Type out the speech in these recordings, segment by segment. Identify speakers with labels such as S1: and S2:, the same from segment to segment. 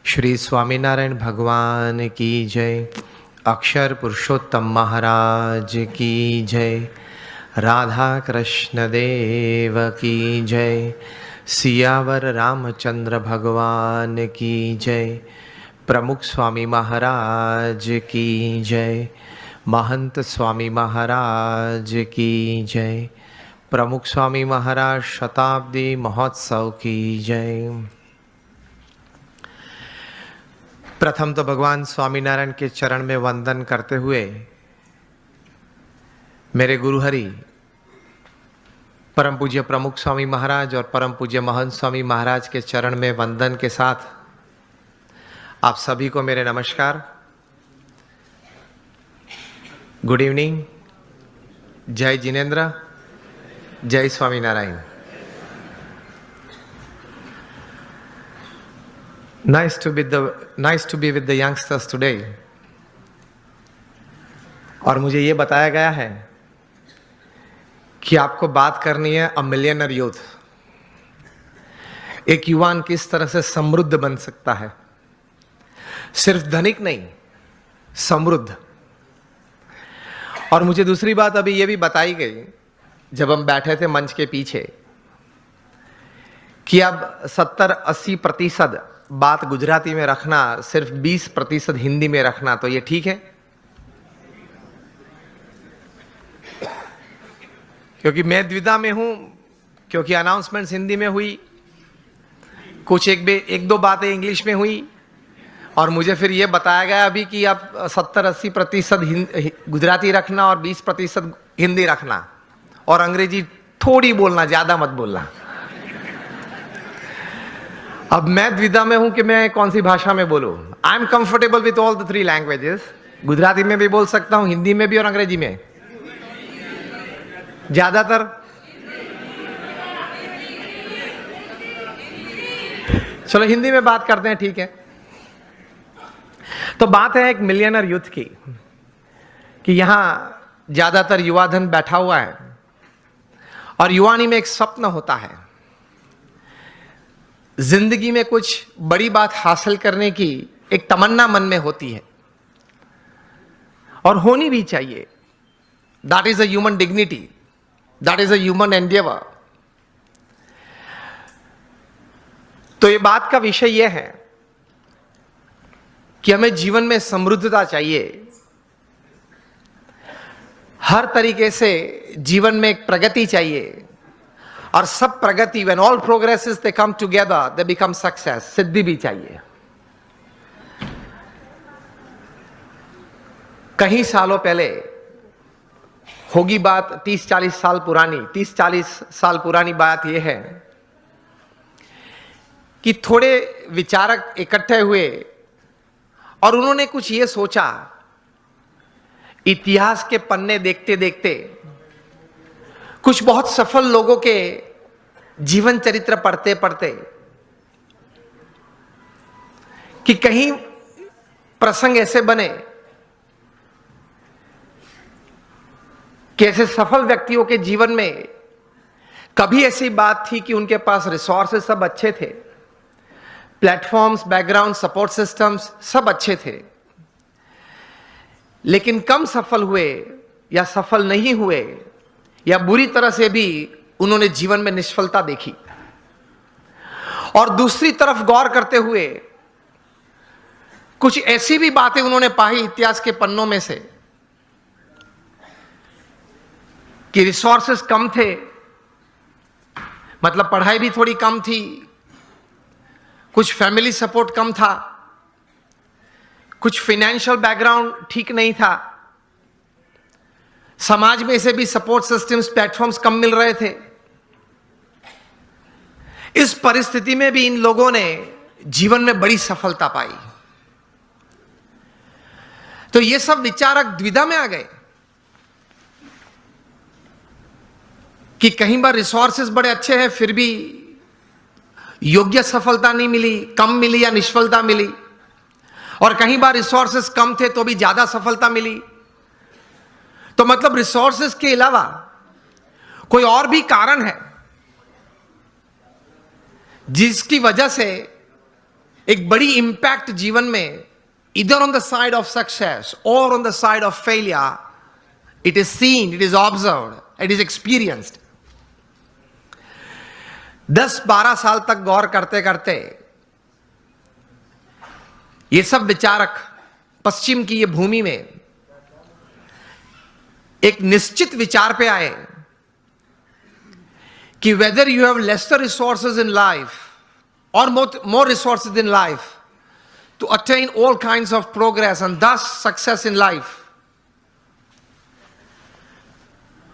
S1: श्री स्वामीनारायण भगवान की जय। अक्षर पुरुषोत्तम महाराज की जय। राधा कृष्ण देव की जय। सियावर रामचंद्र भगवान की जय। प्रमुख स्वामी महाराज की जय। महंत स्वामी महाराज की जय। प्रमुख स्वामी महाराज शताब्दी महोत्सव की जय। प्रथम तो भगवान स्वामीनारायण के चरण में वंदन करते हुए मेरे गुरु हरि परम पूज्य प्रमुख स्वामी महाराज और परम पूज्य महंत स्वामी महाराज के चरण में वंदन के साथ आप सभी को मेरे नमस्कार। Good evening. जय जिनेन्द्र, जय Swaminarayan. Nice to be with the youngsters today. और मुझे ये बताया गया है कि आपको बात करनी है अ मिलियनर यूथ। एक युवान किस तरह से समृद्ध बन सकता है, सिर्फ धनिक नहीं, समृद्ध। और मुझे दूसरी बात अभी ये भी बताई गई जब हम बैठे थे मंच के पीछे कि अब 70-80% बात गुजराती में रखना, सिर्फ 20% हिंदी में रखना, तो ये ठीक है? क्योंकि मैं द्विधा में हूं, क्योंकि अनाउंसमेंट्स हिंदी में हुई, कुछ एक दो बातें इंग्लिश में हुई, और मुझे फिर ये बताया गया अभी कि अब 70-80% गुजराती रखना और 20% हिंदी रखना, और अंग्रेजी थोड़ी बोलना, ज्यादा मत बोलना। अब मैं द्विधा में हूं कि मैं कौन सी भाषा में बोलूं। I am comfortable with all the 3 languages. Gujarati में भी बोल सकता हूं, हिंदी में भी और अंग्रेजी में। ज्यादातर चलो हिंदी में बात करते हैं, ठीक है। तो बात है एक मिलियनर यूथ की कि यहां ज्यादातर युवा धन बैठा हुआ है और युवानी में एक स्वप्न होता है, जिंदगी में कुछ बड़ी बात हासिल करने की एक तमन्ना मन में होती है और होनी भी चाहिए। That is a human dignity, that is a human Endeavour. तो ये बात का विषय यह है कि हमें जीवन में समृद्धता चाहिए, हर तरीके से जीवन में एक प्रगति चाहिए, और सब प्रगति, when all progresses they come together, they become success, सिद्धि भी चाहिए। कहीं सालों पहले होगी बात, 30-40 साल पुरानी, 30-40 साल पुरानी बात यह है कि थोड़े विचारक इकट्ठे हुए और उन्होंने कुछ ये सोचा, इतिहास के पन्ने देखते देखते, कुछ बहुत सफल लोगों के जीवन चरित्र पढ़ते पढ़ते, कि कहीं प्रसंग ऐसे बने कि ऐसे सफल व्यक्तियों के जीवन में कभी ऐसी बात थी कि उनके पास रिसोर्सेस सब अच्छे थे, प्लेटफॉर्म्स, बैकग्राउंड, सपोर्ट सिस्टम्स सब अच्छे थे, लेकिन कम सफल हुए या सफल नहीं हुए या बुरी तरह से भी उन्होंने जीवन में निष्फलता देखी। और दूसरी तरफ गौर करते हुए कुछ ऐसी भी बातें उन्होंने पाई इतिहास के पन्नों में से कि रिसोर्सेस कम थे, मतलब पढ़ाई भी थोड़ी कम थी, कुछ फैमिली सपोर्ट कम था, कुछ फाइनेंशियल बैकग्राउंड ठीक नहीं था, समाज में से भी सपोर्ट सिस्टम्स, प्लेटफॉर्म्स कम मिल रहे थे। इस परिस्थिति में भी इन लोगों ने जीवन में बड़ी सफलता पाई। तो ये सब विचारक द्विधा में आ गए कि कहीं बार रिसोर्सेस बड़े अच्छे हैं फिर भी योग्य सफलता नहीं मिली, कम मिली या निष्फलता मिली, और कहीं बार रिसोर्सेस कम थे तो भी ज्यादा सफलता मिली। तो मतलब रिसोर्सेस के अलावा कोई और भी कारण है जिसकी वजह से एक बड़ी इंपैक्ट जीवन में, इधर on the side of success और on the side of failure, it is seen, it is observed, it is experienced. 10-12 साल तक गौर करते करते ये सब विचारक पश्चिम की ये भूमि में एक निश्चित विचार पे आए कि whether you have laser resources in life or more resources in life to attain all kinds of progress and thus success in life,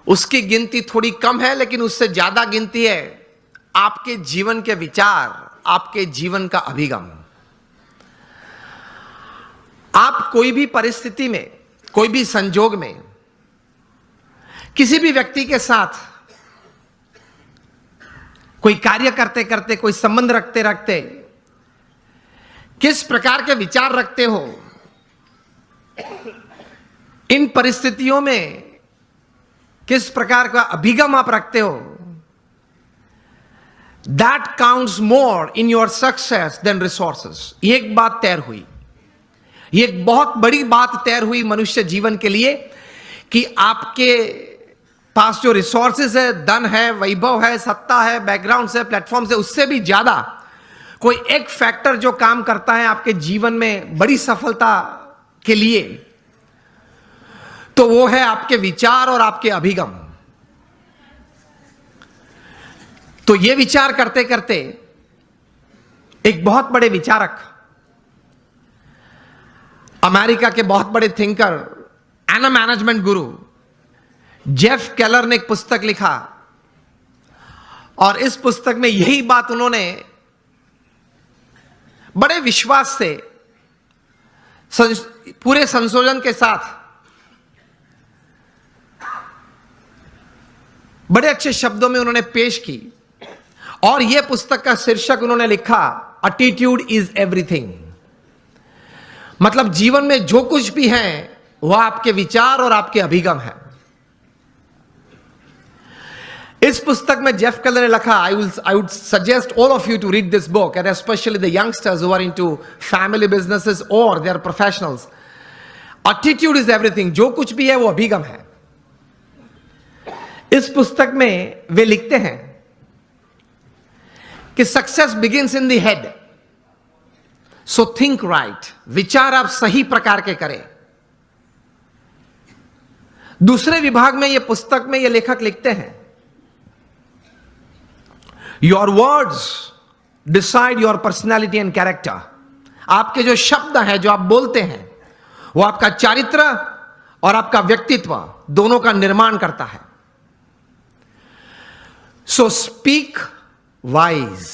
S1: उसकी गिनती थोड़ी कम है, लेकिन उससे ज्यादा गिनती है आपके जीवन के विचार, आपके जीवन का अभिगम। आप कोई भी परिस्थिति में, कोई भी संजोग में, किसी भी व्यक्ति के साथ कोई कार्य करते करते, कोई संबंध रखते रखते किस प्रकार के विचार रखते हो, इन परिस्थितियों में किस प्रकार का अभिगम आप रखते हो, that counts more in your success than resources. ये एक बात तैर हुई, ये एक बहुत बड़ी बात तैर हुई मनुष्य जीवन के लिए कि आपके पास जो रिसोर्सेज है, धन है, वैभव है, सत्ता है, बैकग्राउंड है, प्लेटफॉर्म है, उससे भी ज्यादा कोई एक फैक्टर जो काम करता है आपके जीवन में बड़ी सफलता के लिए, तो वो है आपके विचार और आपके अभिगम। तो ये विचार करते करते एक बहुत बड़े विचारक, अमेरिका के बहुत बड़े thinker and management Guru Jeff Keller ने एक पुस्तक लिखा, और इस पुस्तक में यही बात उन्होंने बड़े विश्वास से, पूरे संशोधन के साथ, बड़े अच्छे शब्दों में उन्होंने पेश की। और यह पुस्तक का शीर्षक उन्होंने लिखा, एटीट्यूड इज एवरीथिंग। मतलब जीवन में जो कुछ भी है वह आपके विचार और आपके अभिगम है। इस पुस्तक में जेफ केलर ने लिखा, I would suggest all of you to read this book, and especially the youngsters who are into family businesses or they are professionals. Attitude is everything. जो कुछ भी है वो अभिगम है। इस पुस्तक में वे लिखते हैं कि success begins in the head, so think right. विचार आप सही प्रकार के करें। दूसरे विभाग में ये पुस्तक में ये लेखक लिखते हैं, your words decide your personality and character. आपके जो शब्द हैं, जो आप बोलते हैं, वो आपका चारित्र और आपका व्यक्तित्व दोनों का निर्माण करता है। So speak wise.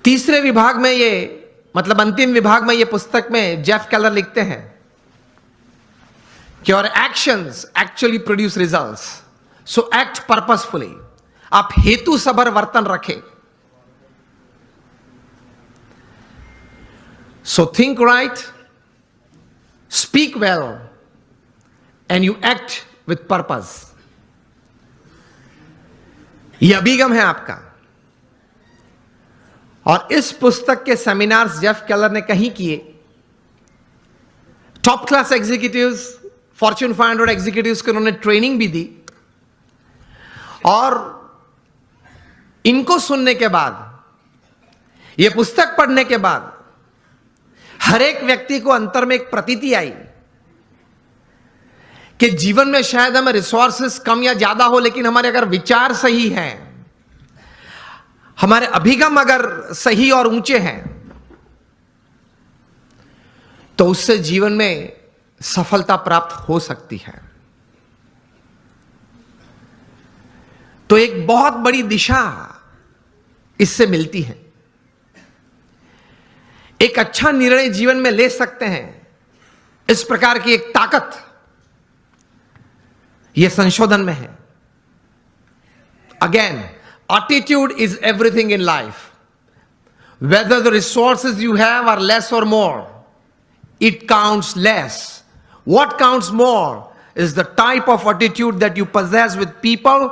S1: तीसरे विभाग में ये, मतलब अंतिम विभाग में ये पुस्तक में जेफ केलर लिखते हैं कि your actions actually produce results, so act purposefully. आप हेतु सभर वर्तन रखें। So think right, speak well and you act with purpose. यह अभिगम है आपका। और इस पुस्तक के सेमिनार्स जेफ केलर ने कहीं किए। Top class executives, Fortune 500 executives को उन्होंने ट्रेनिंग भी दी। और इनको सुनने के बाद, यह पुस्तक पढ़ने के बाद, हर एक व्यक्ति को अंतर में एक प्रतीति आई कि जीवन में शायद हमें रिसोर्सेस कम या ज्यादा हो, लेकिन हमारे अगर विचार सही हैं, हमारे अभिगम अगर सही और ऊंचे हैं, तो उससे जीवन में सफलता प्राप्त हो सकती है। तो एक बहुत बड़ी दिशा इससे मिलती है। एक अच्छा निर्णय जीवन में ले सकते हैं, इस प्रकार की एक ताकत यह संशोधन में है। Again, attitude is everything in life. Whether the resources you have are less or more, it counts less. What counts more is the type of attitude that you possess with people,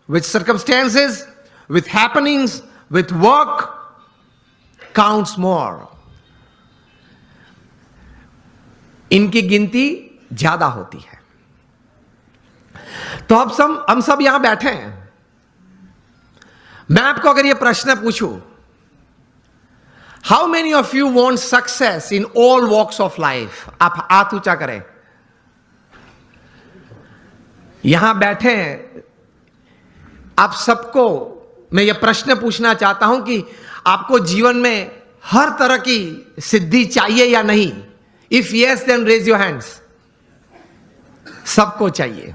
S1: with circumstances, with happenings, with work, counts more, इनकी गिनती ज्यादा होती है। तो अब हम सब यहां बैठे हैं, मैं आपको अगर यह प्रश्न पूछूं, how many of you want success in all walks of life, आप हाथ ऊंचा करें। यहां बैठे हैं आप सबको मैं यह प्रश्न पूछना चाहता हूं कि आपको जीवन में हर तरह की सिद्धि चाहिए या नहीं? If yes then raise your hands. सबको चाहिए,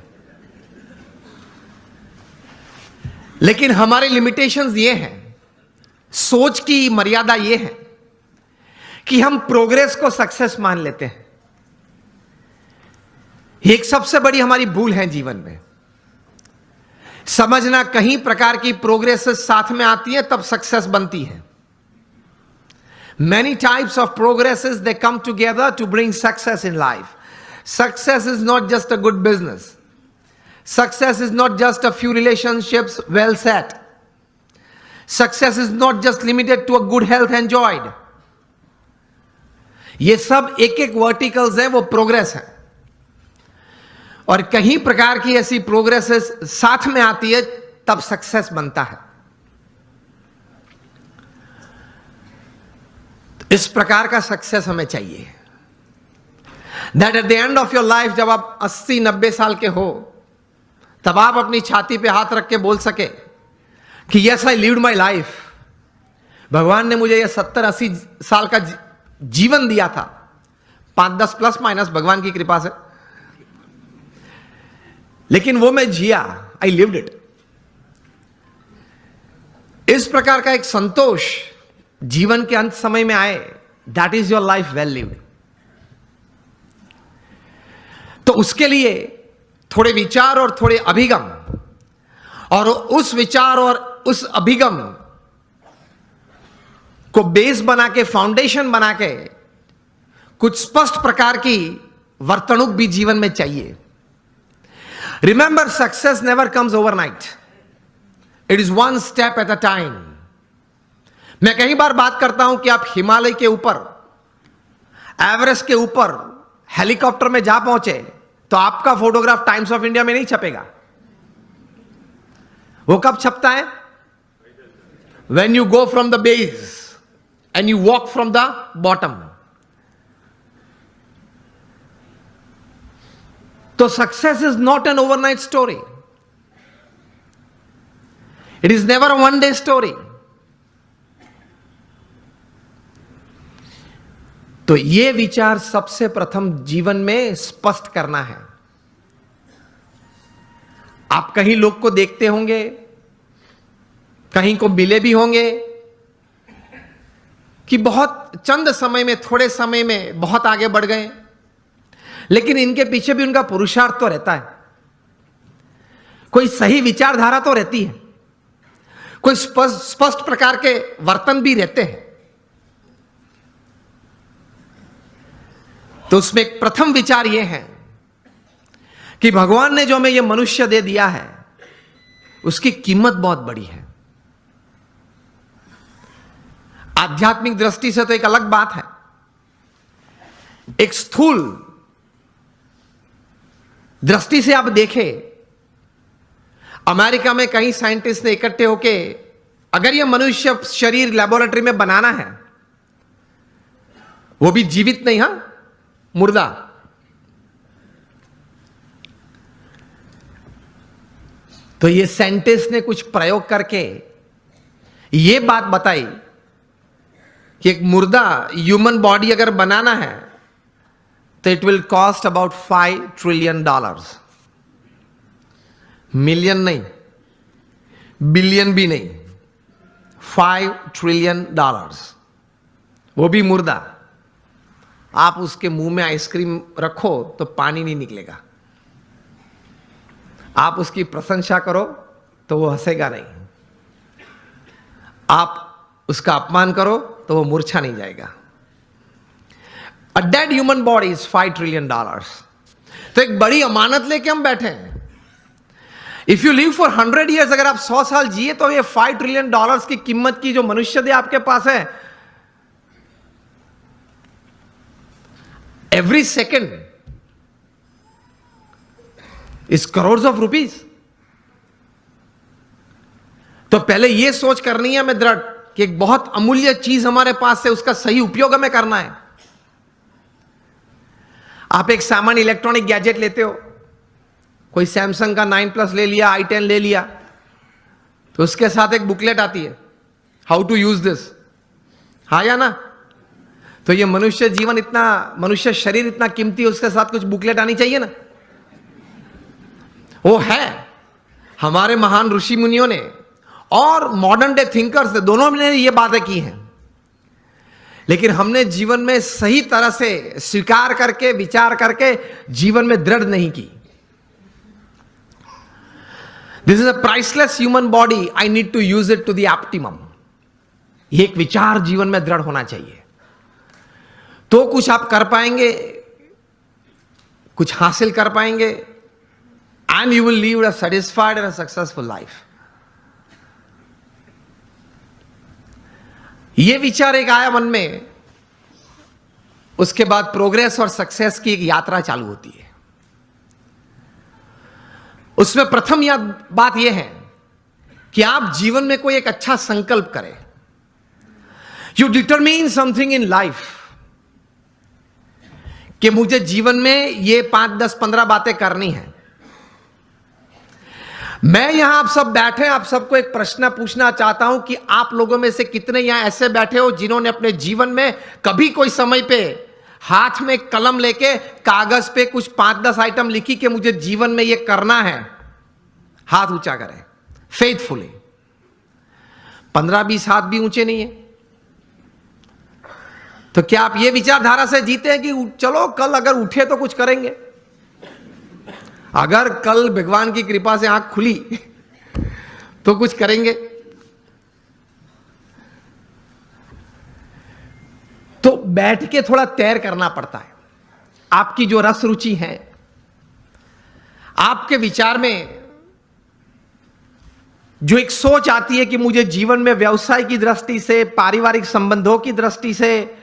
S1: लेकिन हमारे लिमिटेशंस ये हैं, सोच की मर्यादा ये है कि हम प्रोग्रेस को सक्सेस मान लेते हैं। एक सबसे बड़ी हमारी भूल है जीवन में, समझना कहीं प्रकार की प्रोग्रेस साथ में आती है तब सक्सेस बनती है। Many types of progresses, they come together to bring success in life. Success is not just a good business. Success is not just a few relationships well set. Success is not just limited to a good health enjoyed. ये सब एक एक verticals हैं, वो progress है। और कहीं प्रकार की ऐसी प्रोग्रेसेस साथ में आती है तब सक्सेस बनता है। इस प्रकार का सक्सेस हमें चाहिए, that at the end of your life, जब आप 80-90 साल के हो, तब आप अपनी छाती पे हाथ रख के बोल सके कि yes I lived my life. भगवान ने मुझे यह 70-80 साल का जीवन दिया था, 5-10 प्लस माइनस भगवान की कृपा से, लेकिन वो मैं जिया, आई लिव्ड इट। इस प्रकार का एक संतोष जीवन के अंत समय में आए, that is your life well lived. तो उसके लिए थोड़े विचार और थोड़े अभिगम, और उस विचार और उस अभिगम को बेस बना के, फाउंडेशन बना के, कुछ स्पष्ट प्रकार की वर्तणुक भी जीवन में चाहिए। Remember, success never comes overnight, it is one step at a time. मैं कई बार बात करता हूं कि आप हिमालय के ऊपर, एवरेस्ट के ऊपर हेलीकॉप्टर में जा पहुंचे तो आपका फोटोग्राफ टाइम्स ऑफ इंडिया में नहीं छपेगा। वो कब छपता है? When you go from the base and you walk from the bottom. तो success is not an overnight story, it is never a one day story. तो यह विचार सबसे प्रथम जीवन में स्पष्ट करना है। आप कहीं लोग को देखते होंगे, कहीं को मिले भी होंगे कि बहुत चंद समय में, थोड़े समय में बहुत आगे बढ़ गए, लेकिन इनके पीछे भी उनका पुरुषार्थ तो रहता है। कोई सही विचारधारा तो रहती है, कोई स्पष्ट प्रकार के वर्तन भी रहते हैं। तो उसमें एक प्रथम विचार यह है कि भगवान ने जो हमें यह मनुष्य दे दिया है, उसकी कीमत बहुत बड़ी है। आध्यात्मिक दृष्टि से तो एक अलग बात है, एक स्थूल दृष्टि से आप देखें, अमेरिका में कई साइंटिस्ट ने इकट्ठे होके, अगर यह मनुष्य शरीर लेबोरेटरी में बनाना है, वो भी जीवित नहीं, हां, मुर्दा, तो ये साइंटिस्ट ने कुछ प्रयोग करके ये बात बताई कि एक मुर्दा ह्यूमन बॉडी अगर बनाना है तो it will cost about $5 trillion. Million नहीं, बिलियन भी नहीं, $5 ट्रिलियन, वो भी मुर्दा। आप उसके मुंह में आइसक्रीम रखो तो पानी नहीं निकलेगा, आप उसकी प्रशंसा करो तो वो हंसेगा नहीं, आप उसका अपमान करो तो वो मूर्छा नहीं जाएगा। A dead human body is $5 trillion. तो एक बड़ी अमानत लेके हम बैठे हैं। If you live for 100 years, अगर आप 100 साल जिए तो ये $5 ट्रिलियन की कीमत की जो मनुष्य दे आपके पास है, every second is crore of rupees. तो पहले यह सोच करनी है हमें दृढ़ कि एक बहुत अमूल्य चीज हमारे पास है, उसका सही उपयोग हमें करना है। आप एक सामान्य इलेक्ट्रॉनिक गैजेट लेते हो, कोई सैमसंग का 9+ ले लिया, i10 ले लिया, तो उसके साथ एक बुकलेट आती है, हाउ टू यूज दिस, हाँ या ना? तो ये मनुष्य जीवन इतना, मनुष्य शरीर इतना कीमती है, उसके साथ कुछ बुकलेट आनी चाहिए ना। वो है, हमारे महान ऋषि मुनियों ने और मॉडर्न डे थिंकर्स ने, दोनों ने ये बातें की हैं, लेकिन हमने जीवन में सही तरह से स्वीकार करके, विचार करके जीवन में दृढ़ नहीं की। This is a priceless human body, I need to use it to the optimum. ये एक विचार जीवन में दृढ़ होना चाहिए, तो कुछ आप कर पाएंगे, कुछ हासिल कर पाएंगे, and you will leave a satisfied and a successful life. ये विचार एक आया मन में, उसके बाद प्रोग्रेस और सक्सेस की एक यात्रा चालू होती है। उसमें प्रथम बात यह है कि आप जीवन में कोई एक अच्छा संकल्प करें। You determine something in life कि मुझे जीवन में ये 5, 10, 15 बातें करनी है। मैं यहां आप सब बैठे, आप सबको एक प्रश्न पूछना चाहता हूं कि आप लोगों में से कितने यहां ऐसे बैठे हो जिन्होंने अपने जीवन में कभी कोई समय पे हाथ में कलम लेके कागज पे कुछ 5-10 आइटम लिखी कि मुझे जीवन में ये करना है? हाथ ऊंचा करें फेथफुली। 15-20 हाथ भी ऊंचे नहीं है। तो क्या आप ये विचारधारा से जीते हैं कि चलो कल अगर उठे तो कुछ करेंगे? अगर कल भगवान की कृपा से आंख खुली तो कुछ करेंगे? तो बैठ के थोड़ा तैर करना पड़ता है। आपकी जो रस रुचि है, आपके विचार में जो एक सोच आती है कि मुझे जीवन में व्यवसाय की दृष्टि से, पारिवारिक संबंधों की दृष्टि से,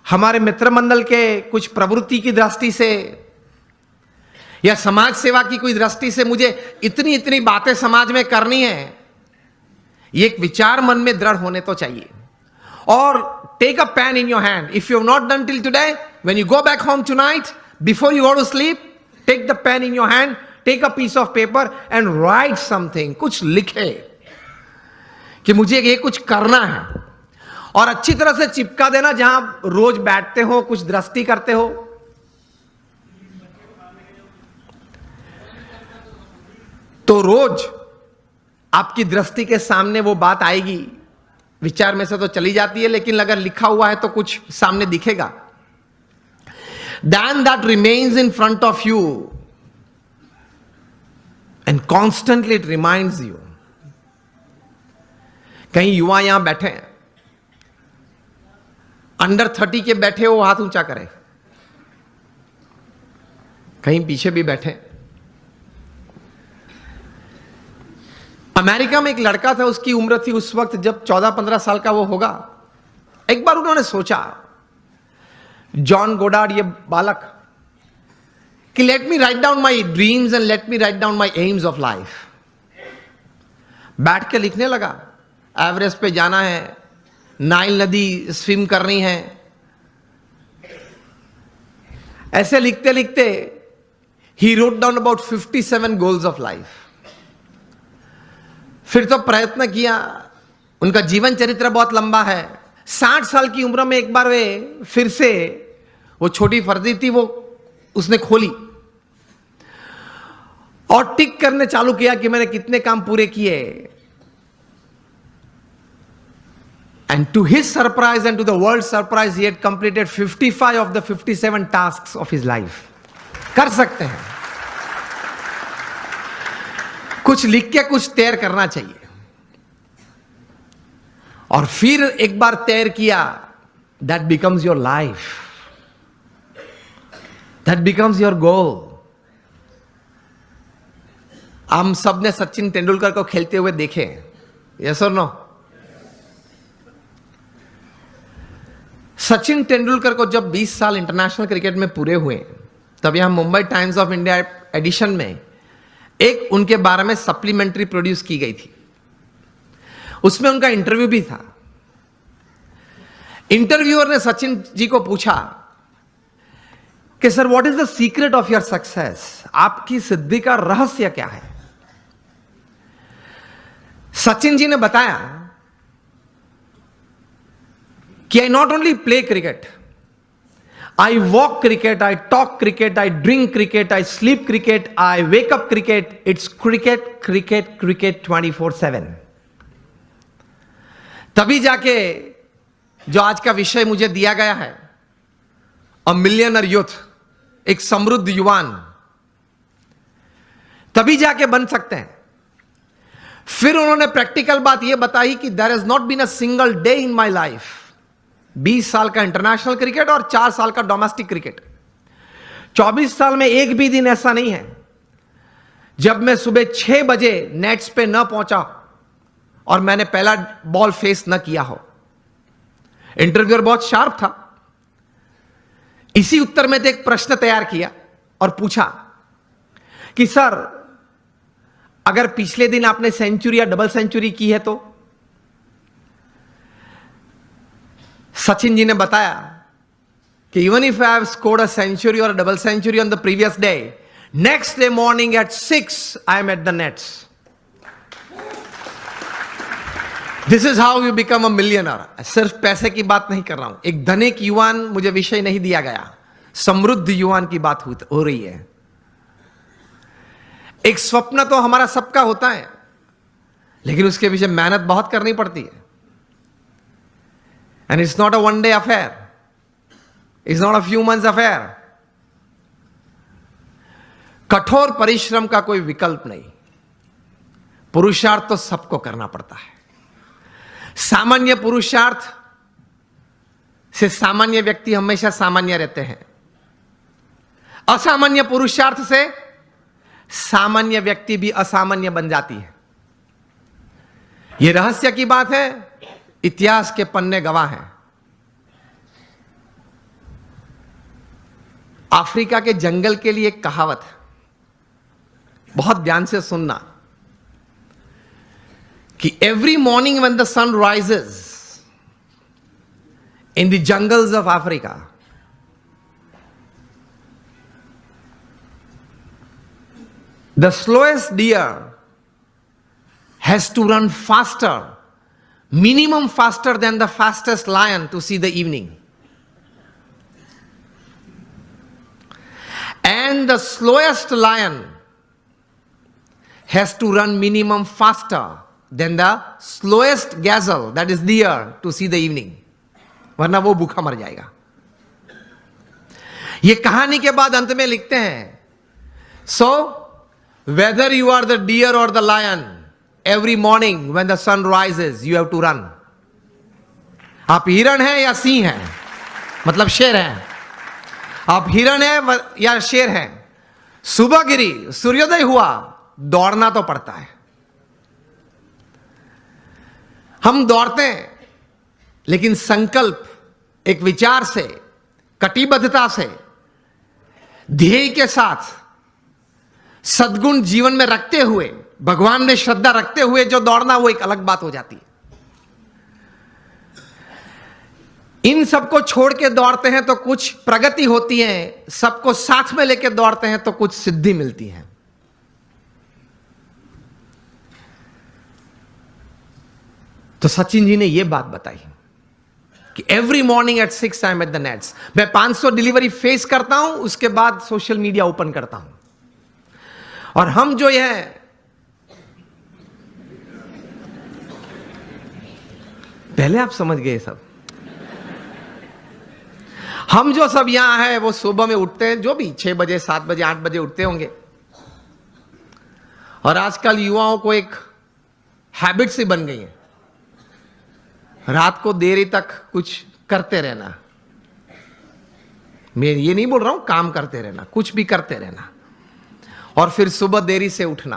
S1: हमारे मित्र मंडल के कुछ प्रवृत्ति की दृष्टि से या समाज सेवा की कोई दृष्टि से मुझे इतनी इतनी बातें समाज में करनी है, ये एक विचार मन में दृढ़ होने तो चाहिए। और take a pen in your hand, if you have not done till today, when you go back home tonight, before you go to sleep, take the pen in your hand, take a piece of paper and write something. कुछ लिखे कि मुझे ये कुछ करना है, और अच्छी तरह से चिपका देना जहां रोज बैठते हो, कुछ दृष्टि करते हो। तो रोज आपकी दृष्टि के सामने वो बात आएगी, विचार में से तो चली जाती है, लेकिन अगर लिखा हुआ है तो कुछ सामने दिखेगा। Then that remains in front of you and constantly it reminds you। कहीं युवा यहां बैठे हैं, अंडर 30 के बैठे हो, हाथ ऊंचा करें। कहीं पीछे भी बैठे। अमेरिका में एक लड़का था, उसकी उम्र थी उस वक्त जब 14-15 साल का वो होगा। एक बार उन्होंने सोचा, जॉन गोडार्ड ये बालक, कि let me write down my dreams and let me write down my AIIMS of life. बैठ के लिखने लगा, एवरेस्ट पे जाना है, नाइल नदी स्विम करनी है। ऐसे लिखते लिखते he wrote down about 57 goals of life. फिर तो प्रयत्न किया, उनका जीवन चरित्र बहुत लंबा है। 60 साल की उम्र में एक बार वे फिर से, वो छोटी फर्जी थी, वो उसने खोली और टिक करने चालू किया कि मैंने कितने काम पूरे किए। And to his surprise and to the world's surprise, he had completed 55 of the 57 tasks of his life. कर सकते हैं। कुछ लिख के कुछ तैर करना चाहिए। और फिर एक बार तैर किया, that becomes your life. That becomes your goal. हम सब ने सचिन तेंदुलकर को खेलते हुए देखे, yes or no? Sachin Tendulkar को जब 20 साल इंटरनेशनल क्रिकेट में पूरे हुए, तब यहां Mumbai Times of India edition में एक उनके बारे में सप्लीमेंट्री प्रोड्यूस की गई थी। उसमें उनका इंटरव्यू भी था। इंटरव्यूअर ने सचिन जी को पूछा कि sir, what is the secret of your success? आपकी सिद्धि का रहस्य क्या है? सचिन जी ने बताया कि I not only play cricket, I walk cricket, I talk cricket, I drink cricket, I sleep cricket, I wake up cricket, it's cricket cricket cricket 24/7। तभी जाके जो आज का विषय मुझे दिया गया है, अ मिलियनर यूथ, एक समृद्ध युवान, तभी जाके बन सकते हैं। फिर उन्होंने प्रैक्टिकल बात यह बताई कि there is not been a single day in my life, 20 साल का इंटरनेशनल क्रिकेट और 4 साल का डोमेस्टिक क्रिकेट, 24 साल में एक भी दिन ऐसा नहीं है जब मैं सुबह 6 बजे नेट्स पे न पहुंचा और मैंने पहला बॉल फेस न किया हो। इंटरव्यूअर बहुत शार्प था। इसी उत्तर में तो एक प्रश्न तैयार किया और पूछा कि सर, अगर पिछले दिन आपने सेंचुरी या डबल सेंचुरी की है तो? सचिन जी ने बताया कि even if I have scored a century और double century on the previous day, next day morning at 6 I am at the nets. This is how you become a millionaire. सिर्फ पैसे की बात नहीं कर रहा हूं, एक धनिक युवान मुझे विषय नहीं दिया गया, समृद्ध युवान की बात हो रही है। एक स्वप्न तो हमारा सबका होता है, लेकिन उसके पीछे मेहनत बहुत करनी पड़ती है। And it's not a one day affair, it's not a few months affair. कठोर परिश्रम का कोई विकल्प नहीं, पुरुषार्थ तो सबको करना पड़ता है। सामान्य पुरुषार्थ से सामान्य व्यक्ति हमेशा सामान्य रहते हैं, असामान्य पुरुषार्थ से सामान्य व्यक्ति भी असामान्य बन जाती है। यह रहस्य की बात है, इतिहास के पन्ने गवाह हैं। अफ्रीका के जंगल के लिए एक कहावत है, बहुत ध्यान से सुनना, कि every morning when the sun rises in the jungles of Africa, the slowest deer has to run faster, minimum faster than the fastest lion to see the evening. And the slowest lion has to run minimum faster than the slowest gazelle, that is deer, to see the evening. वरना वो भूखा मर जाएगा। ये कहानी के बाद अंत में लिखते हैं, so whether you are the deer or the lion, every morning when the sun rises you have to run. आप हिरण हैं या सिंह हैं, मतलब शेर हैं, आप हिरण हैं या शेर हैं, सुबह गिरी, सूर्योदय हुआ, दौड़ना तो पड़ता है। हम दौड़ते हैं, लेकिन संकल्प, एक विचार से, कटिबद्धता से, ध्येय के साथ, सद्गुण जीवन में रखते हुए, भगवान में श्रद्धा रखते हुए जो दौड़ना, वो एक अलग बात हो जाती है। इन सबको छोड़ के दौड़ते हैं तो कुछ प्रगति होती है, सबको साथ में लेके दौड़ते हैं तो कुछ सिद्धि मिलती है। तो सचिन जी ने यह बात बताई कि every morning at 6 I am at the nets. मैं 500 डिलीवरी फेस करता हूं, उसके बाद सोशल मीडिया ओपन करता हूं। और हम जो है पहले आप समझ गए सब, हम जो सब यहां है वो सुबह में उठते हैं, जो भी 6 बजे 7 बजे 8 बजे उठते होंगे। और आजकल युवाओं को एक हैबिट सी बन गई है, रात को देरी तक कुछ करते रहना। मैं ये नहीं बोल रहा हूं काम करते रहना, कुछ भी करते रहना, और फिर सुबह देरी से उठना।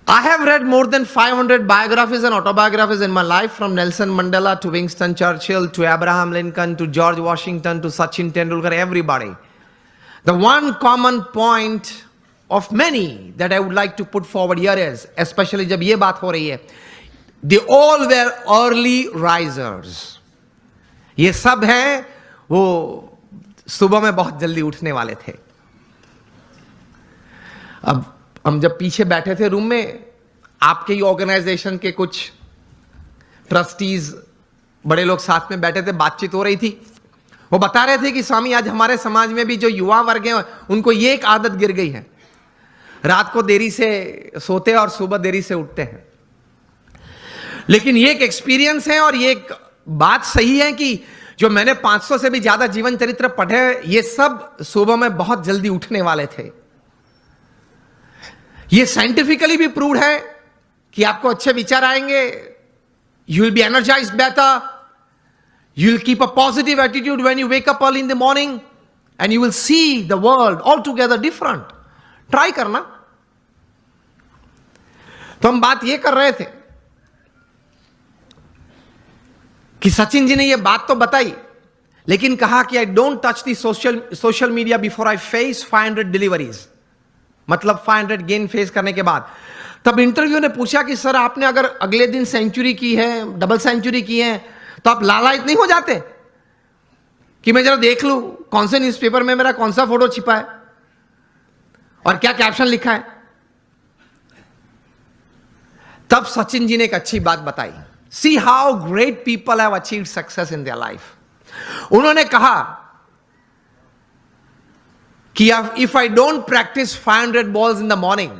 S1: I have read more than 500 biographies and autobiographies in my life, from Nelson Mandela to Winston Churchill to Abraham Lincoln to George Washington to Sachin Tendulkar, everybody. The one common point of many that I would like to put forward here is, especially जब ये बात हो रही है, they all were early risers. ये सब हैं वो सुबह में बहुत जल्दी उठने वाले थे. अब हम जब पीछे बैठे थे रूम में, आपके ही ऑर्गेनाइजेशन के कुछ ट्रस्टीज बड़े लोग साथ में बैठे थे, बातचीत हो रही थी. वो बता रहे थे कि स्वामी आज हमारे समाज में भी जो युवा वर्ग हैं उनको ये एक आदत गिर गई है, रात को देरी से सोते हैं और सुबह देरी से उठते हैं. लेकिन ये एक एक्सपीरियंस है और ये एक बात सही है कि जो मैंने 500 से भी ज्यादा जीवन चरित्र पढ़े, ये सब सुबह में बहुत जल्दी उठने वाले थे. ये साइंटिफिकली भी प्रूव्ड है कि आपको अच्छे विचार आएंगे, you will be energised better, you will keep a positive attitude when you wake up early in the morning and you will see the world all together different. Try करना. तो हम बात ये कर रहे थे कि सचिन जी ने ये बात तो बताई, लेकिन कहा कि I don't touch the social media before I face 500 deliveries, मतलब 500 गेन फेस करने के बाद. तब इंटरव्यू ने पूछा कि सर आपने अगर अगले दिन सेंचुरी की है, डबल सेंचुरी की है, तो आप लालायित नहीं हो जाते कि मैं जरा देख लूं कौन से न्यूज़पेपर में मेरा कौन सा फोटो छिपा है और क्या कैप्शन लिखा है. तब सचिन जी ने एक अच्छी बात बताई. See how great people have achieved success in their life. उन्होंने कहा कि if I don't practice 500 balls in the morning,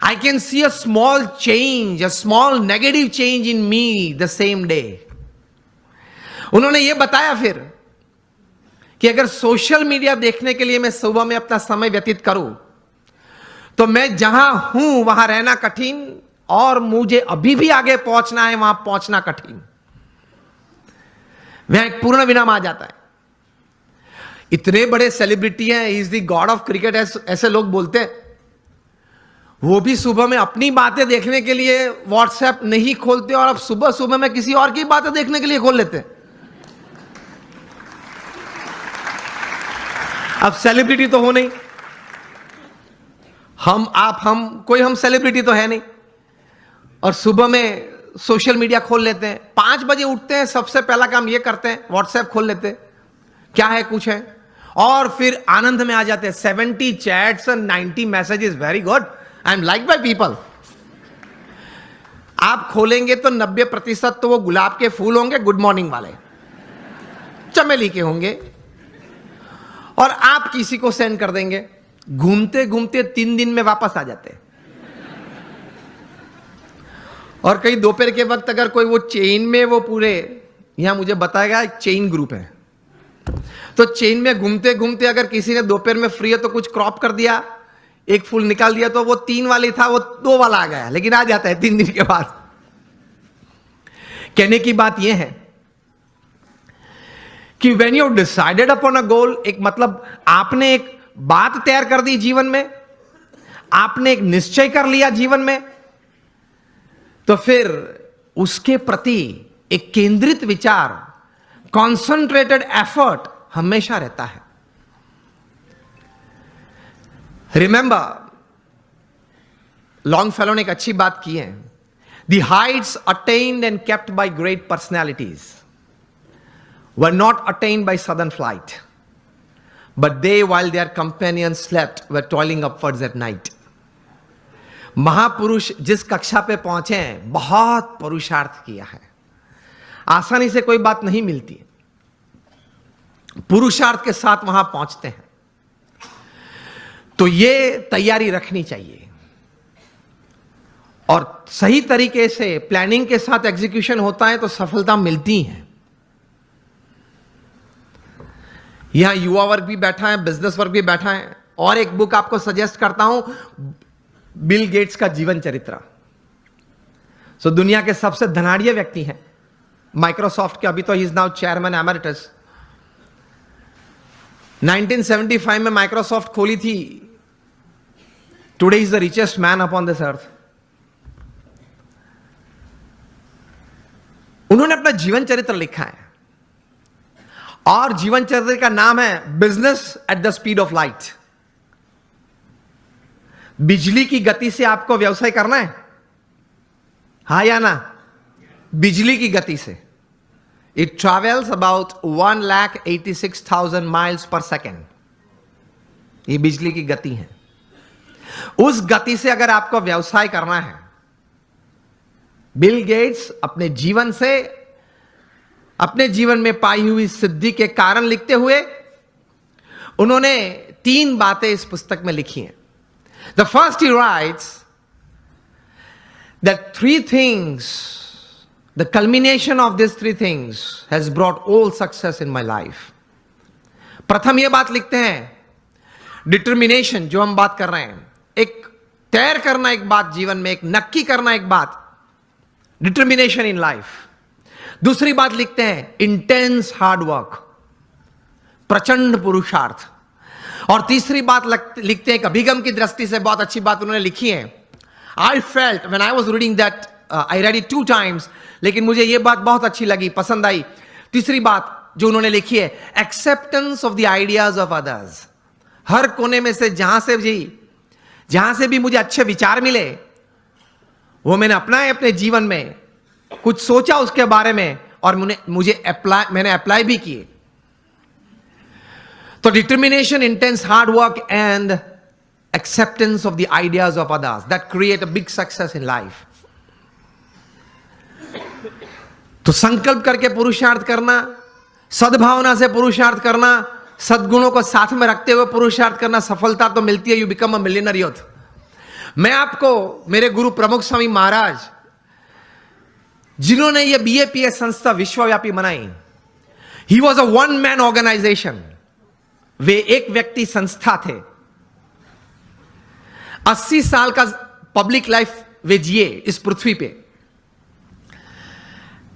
S1: I can see a small change, a small negative change in me the same day. उन्होंने ये बताया फिर कि अगर social media देखने के लिए मैं सुबह में अपना समय व्यतीत करूं, तो मैं जहां हूं वहां रहना कठिन और मुझे अभी भी आगे पहुंचना है, वहां पहुंचना कठिन. वह एक पूर्ण विराम आ जाता है. इतने बड़े सेलिब्रिटी हैं, is the God of cricket ऐसे लोग बोलते हैं, वो भी सुबह में अपनी बातें देखने के लिए व्हाट्सएप नहीं खोलते और अब सुबह सुबह में किसी और की बातें देखने के लिए खोल लेते हैं. अब सेलिब्रिटी तो हो नहीं, हम कोई हम सेलिब्रिटी तो है नहीं, और सुबह में सोशल मीडिया खोल लेते हैं. 5 बजे उठते हैं, सबसे पहला काम ये करते हैं व्हाट्सएप खोल लेते हैं, क्या है कुछ है, और फिर आनंद में आ जाते हैं. 70 चैट्स और 90 messages, very good, I am like by people. आप खोलेंगे तो 90% तो वो गुलाब के फूल होंगे, गुड मॉर्निंग वाले, चमेली के होंगे, और आप किसी को सेंड कर देंगे. घूमते घूमते 3 दिन में वापस आ जाते हैं. और कई दोपहर के वक्त अगर कोई वो चेन में, वो पूरे यहां मुझे बताएगा एक चेन ग्रुप है, तो चेन में घूमते घूमते अगर किसी ने दोपहर में फ्री है तो कुछ क्रॉप कर दिया, एक फूल निकाल दिया, तो वो 3 वाली था वो 2 वाला आ गया, लेकिन आ जाता है 3 दिन के बाद. कहने की बात यह है कि when you decided upon a goal, एक मतलब आपने एक बात तैयार कर दी जीवन में, आपने एक निश्चय कर लिया जीवन में, तो फिर उसके प्रति एक केंद्रित विचार, कॉन्सेंट्रेटेड एफर्ट हमेशा रहता है. रिमेंबर, लॉन्गफेलो ने एक अच्छी बात की है. The Heights attend and kept bye great personalities were not attend by sudden flight, but they while their companions slept were toiling upwards at night. महापुरुष जिस कक्षा पे पहुंचे हैं, बहुत पुरुषार्थ किया है. आसानी से कोई बात नहीं मिलती, पुरुषार्थ के साथ वहां पहुंचते हैं. तो ये तैयारी रखनी चाहिए, और सही तरीके से प्लानिंग के साथ एग्जीक्यूशन होता है तो सफलता मिलती है. यहां युवा वर्ग भी बैठा है, बिजनेस वर्ग भी बैठा है, और एक बुक आपको सजेस्ट करता हूं, बिल गेट्स का जीवन चरित्र. सो दुनिया के सबसे धनाढ़िया व्यक्ति हैं, माइक्रोसॉफ्ट के, अभी तो he is now chairman emeritus. 1975 में माइक्रोसॉफ्ट खोली थी, Today is the richest man upon this earth. उन्होंने अपना जीवन चरित्र लिखा है और जीवन चरित्र का नाम है business at the speed of light. बिजली की गति से आपको व्यवसाय करना है, हा या ना? बिजली की गति से। It travels about 1,86,000 miles per second. ये बिजली की गति है। उस गति से अगर आपको व्यवसाय करना है, बिल गेट्स अपने जीवन से, अपने जीवन में पाई हुई सिद्धि के कारण लिखते हुए उन्होंने 3 बातें इस पुस्तक में लिखी हैं। The first he rights that 3 things, the culmination of these 3 things has brought all success in my life. प्रथम यह बात लिखते हैं, डिटर्मिनेशन, जो हम बात कर रहे हैं, एक तैर करना एक बात जीवन में, एक नक्की करना एक बात, डिटर्मिनेशन इन लाइफ। दूसरी बात लिखते हैं, इंटेंस हार्ड वर्क, प्रचंड पुरुषार्थ। और तीसरी बात लिखते हैं, एक अभिगम की दृष्टि से बहुत अच्छी बात उन्होंने लिखी है। I felt when I was reading that, I read it 2 times, लेकिन मुझे यह बात बहुत अच्छी लगी, पसंद आई। तीसरी बात जो उन्होंने लिखी है, acceptance of the ideas of others. हर कोने में से जहां से भी मुझे अच्छे विचार मिले, वो मैंने अपनाए अपने जीवन में, कुछ सोचा उसके बारे में और मैंने अप्लाई भी किए। तो determination, intense hard work and acceptance of the ideas of others, that create a big success in life. तो संकल्प करके पुरुषार्थ करना, सद्भावना से पुरुषार्थ करना, सद्गुणों को साथ में रखते हुए पुरुषार्थ करना, सफलता तो मिलती है। You become a millionaire youth. मैं आपको मेरे गुरु प्रमुख स्वामी महाराज, जिन्होंने ये BAPS संस्था विश्वव्यापी बनाई, he was a 1 man organisation. वे एक व्यक्ति संस्था थे। 80 साल का पब्लिक लाइफ वे जिए इस पृथ्वी पे।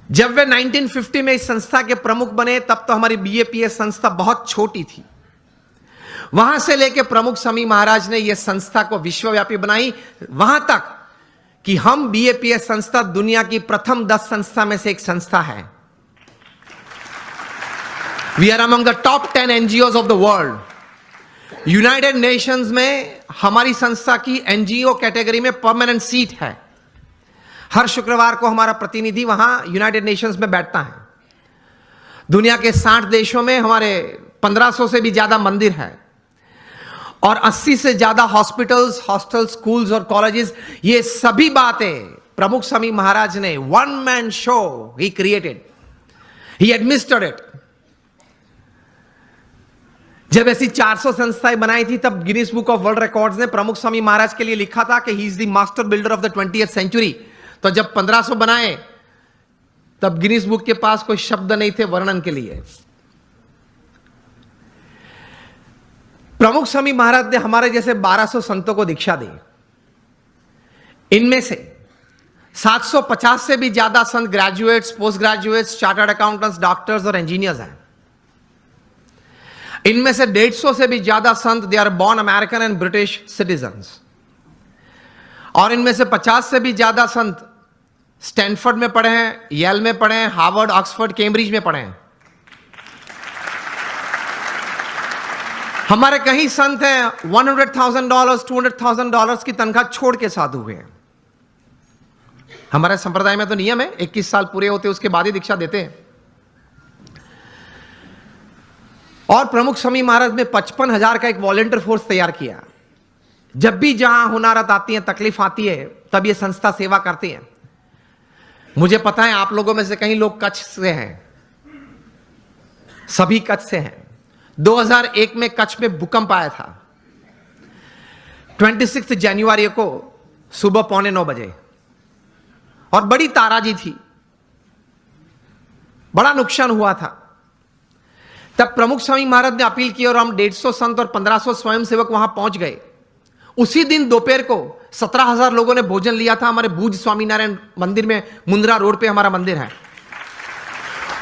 S1: जब वे 1950 में इस संस्था के प्रमुख बने, तब तो हमारी BAPS संस्था बहुत छोटी थी। वहां से लेकर प्रमुख स्वामी महाराज ने यह संस्था को विश्वव्यापी बनाई, वहां तक कि हम BAPS संस्था दुनिया की प्रथम 10 संस्था में से एक संस्था है। We are among the top 10 NGOs of the world. United Nations में हमारी संस्था की NGO कैटेगरी में परमानेंट सीट है। हर शुक्रवार को हमारा प्रतिनिधि वहां यूनाइटेड नेशंस में बैठता है। दुनिया के 60 देशों में हमारे 1500 से भी ज्यादा मंदिर है और 80 से ज्यादा हॉस्पिटल्स, हॉस्टल, स्कूल्स और कॉलेजेस। ये सभी बातें प्रमुख स्वामी महाराज ने 1 man show he created, he administered it. जब ऐसी 400 संस्थाएं बनाई थी, तब Guinness book of world records ने प्रमुख स्वामी महाराज के लिए लिखा था कि he is the master builder of the 20th century। तो जब 1500 बनाए, तब गिनीज बुक के पास कोई शब्द नहीं थे वर्णन के लिए। प्रमुख स्वामी महाराज ने हमारे जैसे 1200 संतों को दीक्षा दी। इनमें से 750 से भी ज्यादा संत graduates, post graduates, chartered accountants, doctors और इंजीनियर्स हैं। इनमें से 150 से भी ज्यादा संत they are born American and British citizens. और इनमें से 50 से भी ज्यादा संत स्टैनफोर्ड में पढ़े हैं, येल में पढ़े हैं, हार्वर्ड, ऑक्सफोर्ड, कैम्ब्रिज में पढ़े हैं। हमारे कई संत हैं $100,000, $200,000 की तनख्वाह छोड़ के साधु हुए हैं। हमारे संप्रदाय में तो नियम है 21 साल पूरे होते उसके बाद ही दीक्षा देते हैं। और प्रमुख स्वामी महाराज ने 55,000 का एक वॉलंटियर फोर्स तैयार किया। जब भी जहां हुनारत आती है, तकलीफ आती है, तब ये संस्था सेवा करती है। मुझे पता है आप लोगों में से कई लोग कच्छ से हैं, सभी कच्छ से हैं। 2001 में कच्छ में भूकंप आया था, 26 जनवरी को सुबह 8:45 बजे, और बड़ी ताराजी थी, बड़ा नुकसान हुआ था। तब प्रमुख स्वामी महाराज ने अपील की और हम 150 संत और 1500 स्वयंसेवक वहां पहुंच गए। उसी दिन दोपहर को 17,000 लोगों ने भोजन लिया था हमारे भूज स्वामीनारायण मंदिर में, मुंद्रा रोड पे हमारा मंदिर है।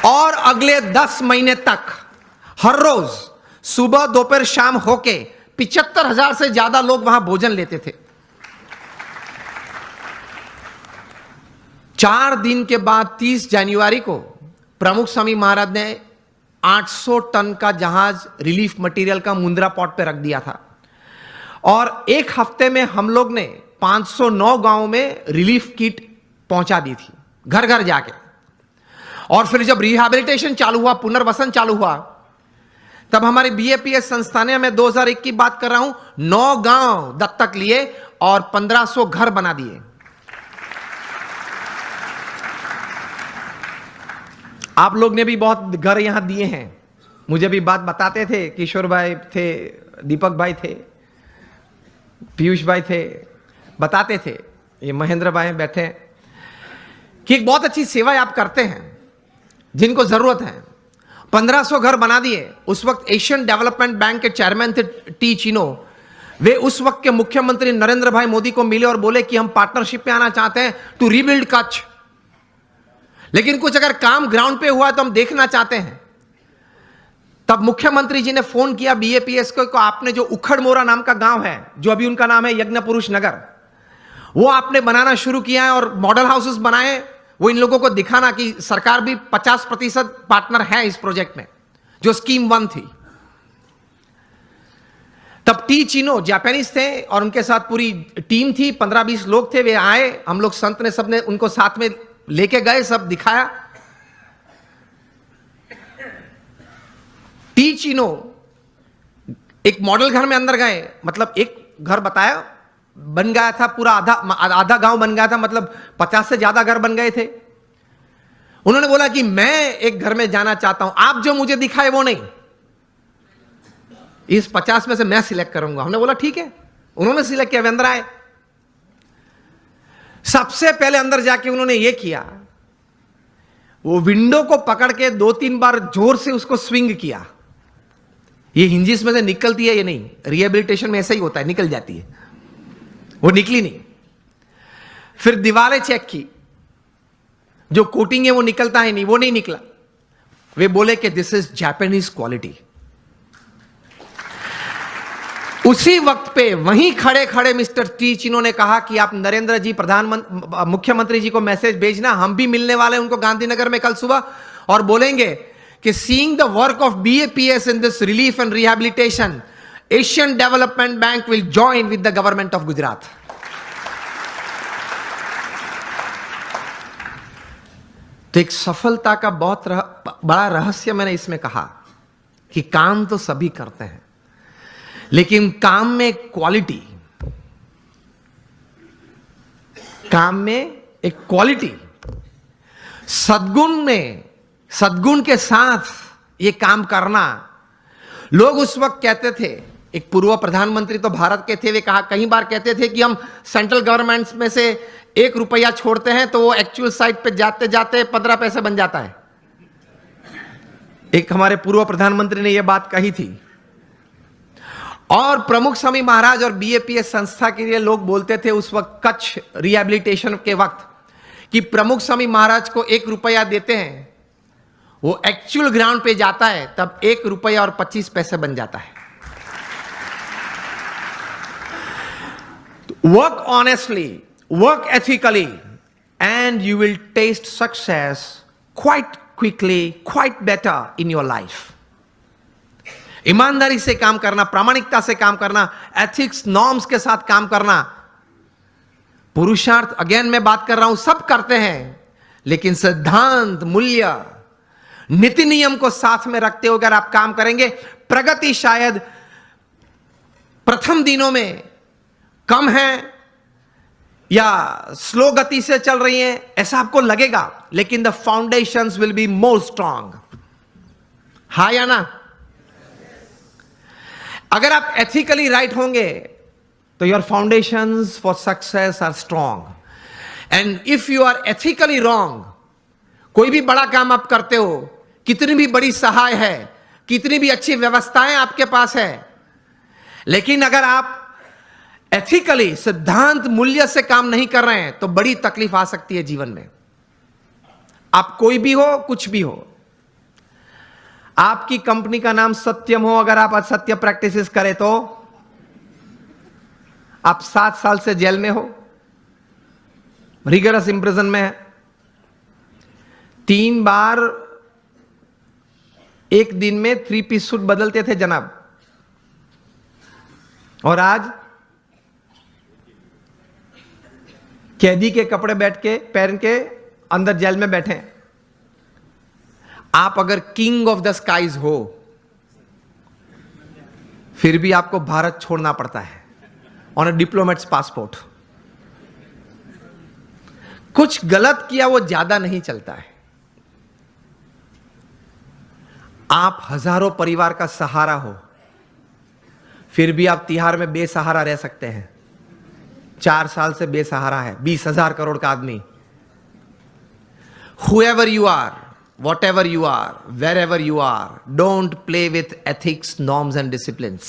S1: और अगले 10 महीने तक हर रोज सुबह दोपहर शाम होके 75,000 से ज्यादा लोग वहां भोजन लेते थे। 4 दिन के बाद 30 जनवरी को प्रमुख स्वामी महाराज ने 800 टन का जहाज रिलीफ मटेरियल का मुंद्रा पोर्ट पे रख दिया था और एक हफ्ते में हम लोग ने 509 गांव में रिलीफ किट पहुंचा दी थी, घर घर जाके। और फिर जब रिहैबिलिटेशन चालू हुआ, पुनर्वसन चालू हुआ, तब हमारी बीएपीएस संस्था ने, मैं 2001 की बात कर रहा हूं, 9 गांव दत्तक लिए और 1500 घर बना दिए। आप लोग ने भी बहुत घर यहां दिए हैं। मुझे भी बात बताते थे, किशोर भाई थे, दीपक भाई थे, पीयूष भाई थे, बताते थे, ये महेंद्र भाई बैठे हैं, कि एक बहुत अच्छी सेवा आप करते हैं जिनको जरूरत है। 1500 घर बना दिए। उस वक्त एशियन डेवलपमेंट बैंक के चेयरमैन थे टी चिनो। वे उस वक्त के मुख्यमंत्री नरेंद्र भाई मोदी को मिले और बोले कि हम पार्टनरशिप में आना चाहते हैं टू रीबिल्ड कच्छ, लेकिन कुछ अगर काम ग्राउंड पे हुआ तो हम देखना चाहते हैं। तब मुख्यमंत्री जी ने फोन किया बीएपीएस को आपने जो उखड़ मोरा नाम का गांव है, जो अभी उनका नाम है यज्ञ पुरुष नगर, वो आपने बनाना शुरू किया है और मॉडल हाउसेस बनाए। वो इन लोगों को दिखाना कि सरकार भी 50% पार्टनर है इस प्रोजेक्ट में, जो स्कीम 1 थी। तब टी चिनो जापानीज थे और उनके साथ पूरी टीम थी, 15-20 लोग थे। वे आए, हम लोग संत ने सबने उनको साथ में लेके गए, सब दिखाया। टी चिनो एक मॉडल घर में अंदर गए, मतलब एक घर बताया, बन गया था पूरा, आधा गांव बन गया था, मतलब 50 से ज्यादा घर बन गए थे। उन्होंने बोला कि मैं एक घर में जाना चाहता हूं, आप जो मुझे दिखाए वो नहीं, इस 50 में से मैं सिलेक्ट करूंगा। हमने बोला ठीक है। उन्होंने सिलेक्ट किया, वे अंदर आए। सबसे पहले अंदर जाके उन्होंने ये किया, वो विंडो को पकड़ के 2-3 बार जोर से उसको स्विंग किया। ये हिंजिस में से निकलती है, ये नहीं, रिहेबिलिटेशन में ऐसा ही होता है, निकल जाती है, वो निकली नहीं। फिर दीवारें चेक की, जो कोटिंग है वो निकलता है नहीं, वो नहीं निकला। वे बोले कि दिस इज जापानीज क्वालिटी। उसी वक्त पे वहीं खड़े खड़े मिस्टर टी चिनो ने कहा कि आप नरेंद्र जी मुख्यमंत्री जी को मैसेज भेजना, हम भी मिलने वाले हैं उनको गांधीनगर में कल सुबह, और बोलेंगे कि seeing the work of BAPS in this relief and rehabilitation, Asian development bank will join with the government of Gujarat. तो एक सफलता का बहुत बड़ा रहस्य मैंने इसमें कहा कि काम तो सभी करते हैं, लेकिन काम में क्वालिटी, काम में एक क्वालिटी, सद्गुण के साथ ये काम करना। लोग उस वक्त कहते थे, एक पूर्व प्रधानमंत्री तो भारत के थे, वे कई बार कहते थे कि हम सेंट्रल गवर्नमेंट में से 1 रुपया छोड़ते हैं तो वो एक्चुअल साइट पे जाते जाते 15 पैसे बन जाता है। एक हमारे पूर्व प्रधानमंत्री ने यह बात कही थी। और प्रमुख स्वामी महाराज और बीएपीएस संस्था के लिए लोग बोलते थे उस वक्त कच्छ रिहैबिलिटेशन के वक्त कि प्रमुख स्वामी महाराज को 1 रुपया देते हैं, वो एक्चुअल ग्राउंड पे जाता है तब 1 रुपया और 25 पैसे बन जाता है। Work honestly, work ethically, and you will taste success quite quickly, quite better in your life. ईमानदारी से काम करना, प्रामाणिकता से काम करना, एथिक्स नॉर्म्स के साथ काम करना। पुरुषार्थ, अगेन मैं बात कर रहा हूं, सब करते हैं, लेकिन सिद्धांत, मूल्य, नीति नियम को साथ में रखते हुए अगर आप काम करेंगे, प्रगति शायद प्रथम दिनों में कम है या स्लो गति से चल रही है ऐसा आपको लगेगा, लेकिन the foundations will be more strong. हाँ या ना? अगर आप एथिकली राइट होंगे तो your foundations for success are strong. And if you are ethically wrong, कोई भी बड़ा काम आप करते हो, कितनी भी बड़ी सहाय है, कितनी भी अच्छी व्यवस्थाएं आपके पास है, लेकिन अगर आप एथिकली, सिद्धांत, मूल्य से काम नहीं कर रहे हैं तो बड़ी तकलीफ आ सकती है जीवन में। आप कोई भी हो, कुछ भी हो, आपकी कंपनी का नाम सत्यम हो, अगर आप असत्य प्रैक्टिसेस करें तो आप 7 साल से जेल में हो, रिगरस इंप्रिजन में है, 3 बार एक दिन में 3 पीस सूट बदलते थे जनाब, और आज कैदी के कपड़े बैठ के पहन के अंदर जेल में बैठे। आप अगर किंग ऑफ द स्काईज हो फिर भी आपको भारत छोड़ना पड़ता है ऑन अ डिप्लोमेट्स पासपोर्ट। कुछ गलत किया वो ज्यादा नहीं चलता है। आप हजारों परिवार का सहारा हो फिर भी आप तिहाड़ में बेसहारा रह सकते हैं। 4 साल से बेसहारा है 20,000 करोड़ का आदमी। Whoever you are, whatever you are, wherever you are, don't play with ethics, norms and disciplines.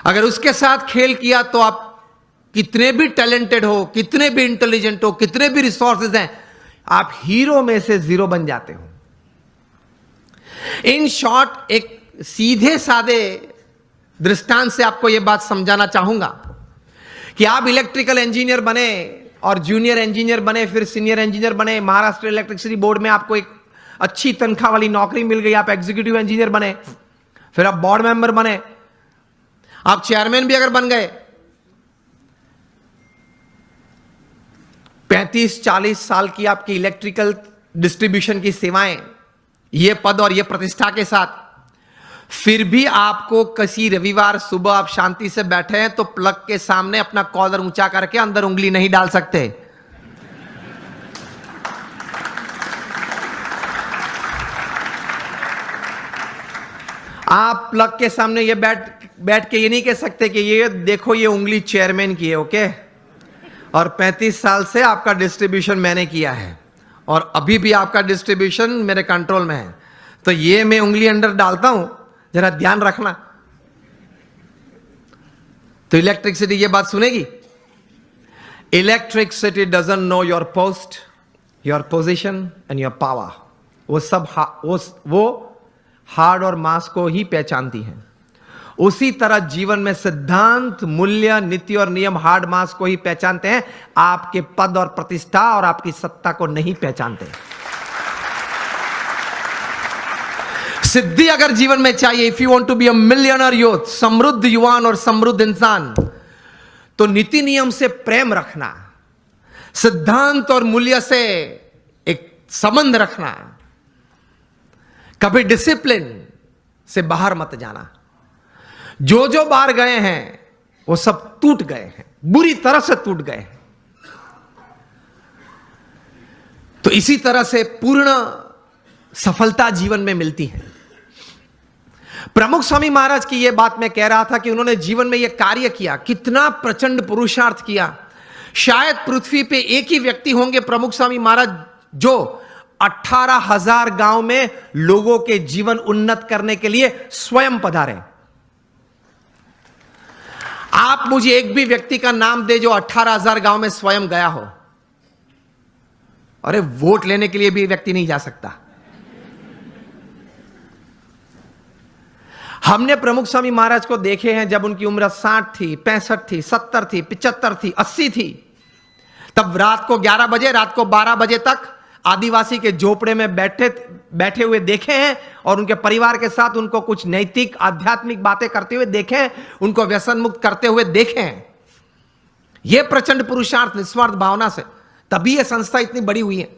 S1: अगर उसके साथ खेल किया तो आप कितने भी टैलेंटेड हो, कितने भी इंटेलिजेंट हो, कितने भी रिसोर्सेज हैं, आप हीरो में से 0 बन जाते हो। इन शॉर्ट, एक सीधे सादे दृष्टांत से आपको यह बात समझाना चाहूंगा कि आप इलेक्ट्रिकल इंजीनियर बने और जूनियर इंजीनियर बने, फिर सीनियर इंजीनियर बने, महाराष्ट्र इलेक्ट्रिसिटी बोर्ड में आपको एक अच्छी तनख्वाह वाली नौकरी मिल गई, आप एग्जीक्यूटिव इंजीनियर बने, फिर आप बोर्ड मेंबर बने, आप चेयरमैन भी अगर बन गए, 35-40 साल की आपकी इलेक्ट्रिकल डिस्ट्रीब्यूशन की सेवाएं, ये पद और ये प्रतिष्ठा के साथ, फिर भी आपको किसी रविवार सुबह आप शांति से बैठे हैं तो प्लग के सामने अपना कॉलर ऊंचा करके अंदर उंगली नहीं डाल सकते। आप प्लग के सामने ये बैठ के ये नहीं कह सकते कि ये देखो ये उंगली चेयरमैन की है, ओके, और 35 साल से आपका डिस्ट्रीब्यूशन मैंने किया है और अभी भी आपका डिस्ट्रीब्यूशन मेरे कंट्रोल में है, तो ये मैं उंगली अंदर डालता हूं, जरा ध्यान रखना। तो इलेक्ट्रिसिटी ये बात सुनेगी। Electricity doesn't know your post, your position and your power. वो सब वो हार्ड और मास को ही पहचानती है। उसी तरह जीवन में सिद्धांत, मूल्य, नीति और नियम हार्ड मास को ही पहचानते हैं, आपके पद और प्रतिष्ठा और आपकी सत्ता को नहीं पहचानते। सिद्धि अगर जीवन में चाहिए, if you want to be a millionaire youth, समृद्ध युवान और समृद्ध इंसान, तो नीति नियम से प्रेम रखना, सिद्धांत और मूल्य से एक संबंध रखना, कभी डिसिप्लिन से बाहर मत जाना। जो बाहर गए हैं वो सब टूट गए हैं, बुरी तरह से टूट गए हैं। तो इसी तरह से पूर्ण सफलता जीवन में मिलती है। प्रमुख स्वामी महाराज की यह बात मैं कह रहा था कि उन्होंने जीवन में यह कार्य किया, कितना प्रचंड पुरुषार्थ किया। शायद पृथ्वी पे एक ही व्यक्ति होंगे प्रमुख स्वामी महाराज जो 18,000 गांव में लोगों के जीवन उन्नत करने के लिए स्वयं पधारे। आप मुझे एक भी व्यक्ति का नाम दे जो 18,000 गांव में स्वयं गया हो। अरे वोट लेने के लिए भी व्यक्ति नहीं जा सकता। हमने प्रमुख स्वामी महाराज को देखे हैं जब उनकी उम्र 60 थी, 65 थी, 70 थी, 75 थी, 80 थी, तब रात को 11 बजे, रात को 12 बजे तक आदिवासी के झोपड़े में बैठे हुए देखे हैं और उनके परिवार के साथ उनको कुछ नैतिक आध्यात्मिक बातें करते हुए देखे हैं, उनको व्यसन मुक्त करते हुए देखे हैं। यह प्रचंड पुरुषार्थ, निस्वार्थ भावना से, तभी यह संस्था इतनी बड़ी हुई है।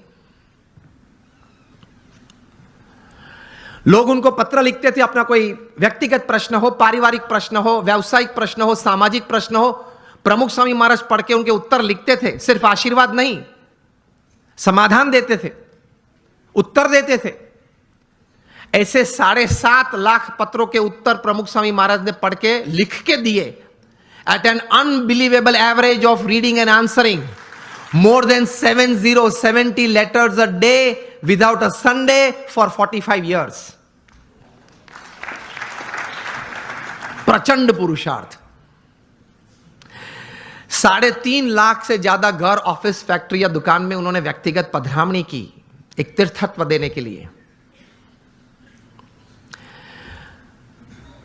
S1: लोग उनको पत्र लिखते थे, अपना कोई व्यक्तिगत प्रश्न हो, पारिवारिक प्रश्न हो, व्यावसायिक प्रश्न हो, सामाजिक प्रश्न हो, प्रमुख स्वामी महाराज पढ़ के उनके उत्तर लिखते थे। सिर्फ आशीर्वाद नहीं, समाधान देते थे, उत्तर देते थे। ऐसे 7.5 लाख पत्रों के उत्तर प्रमुख स्वामी महाराज ने पढ़ के लिख के दिए। At an unbelievable average of reading and answering more than 70 letters a day without a Sunday for 45 years. प्रचंड पुरुषार्थ। 3.5 लाख से ज्यादा घर, ऑफिस, फैक्ट्री या दुकान में उन्होंने व्यक्तिगत पधरामणी की, एक तीर्थत्व देने के लिए।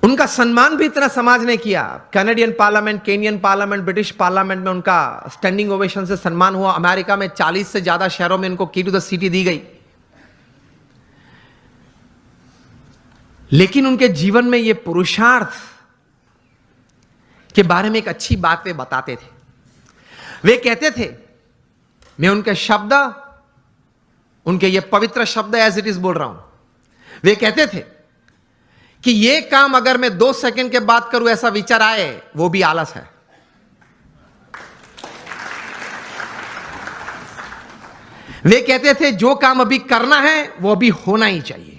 S1: उनका सम्मान भी इतना समाज ने किया। Canadian parliament, Kenyon parliament, British parliament में उनका स्टैंडिंग ओवेशन से सम्मान हुआ। अमेरिका में 40 से ज्यादा शहरों में उनको की टू द सिटी दी गई। लेकिन उनके जीवन में यह पुरुषार्थ के बारे में एक अच्छी बात वे बताते थे। वे कहते थे, मैं उनके शब्द, उनके ये पवित्र शब्द एज इट इज बोल रहा हूं, वे कहते थे कि ये काम अगर मैं 2 सेकंड के बाद करूं ऐसा विचार आए, वो भी आलस है। वे कहते थे जो काम अभी करना है वो अभी होना ही चाहिए।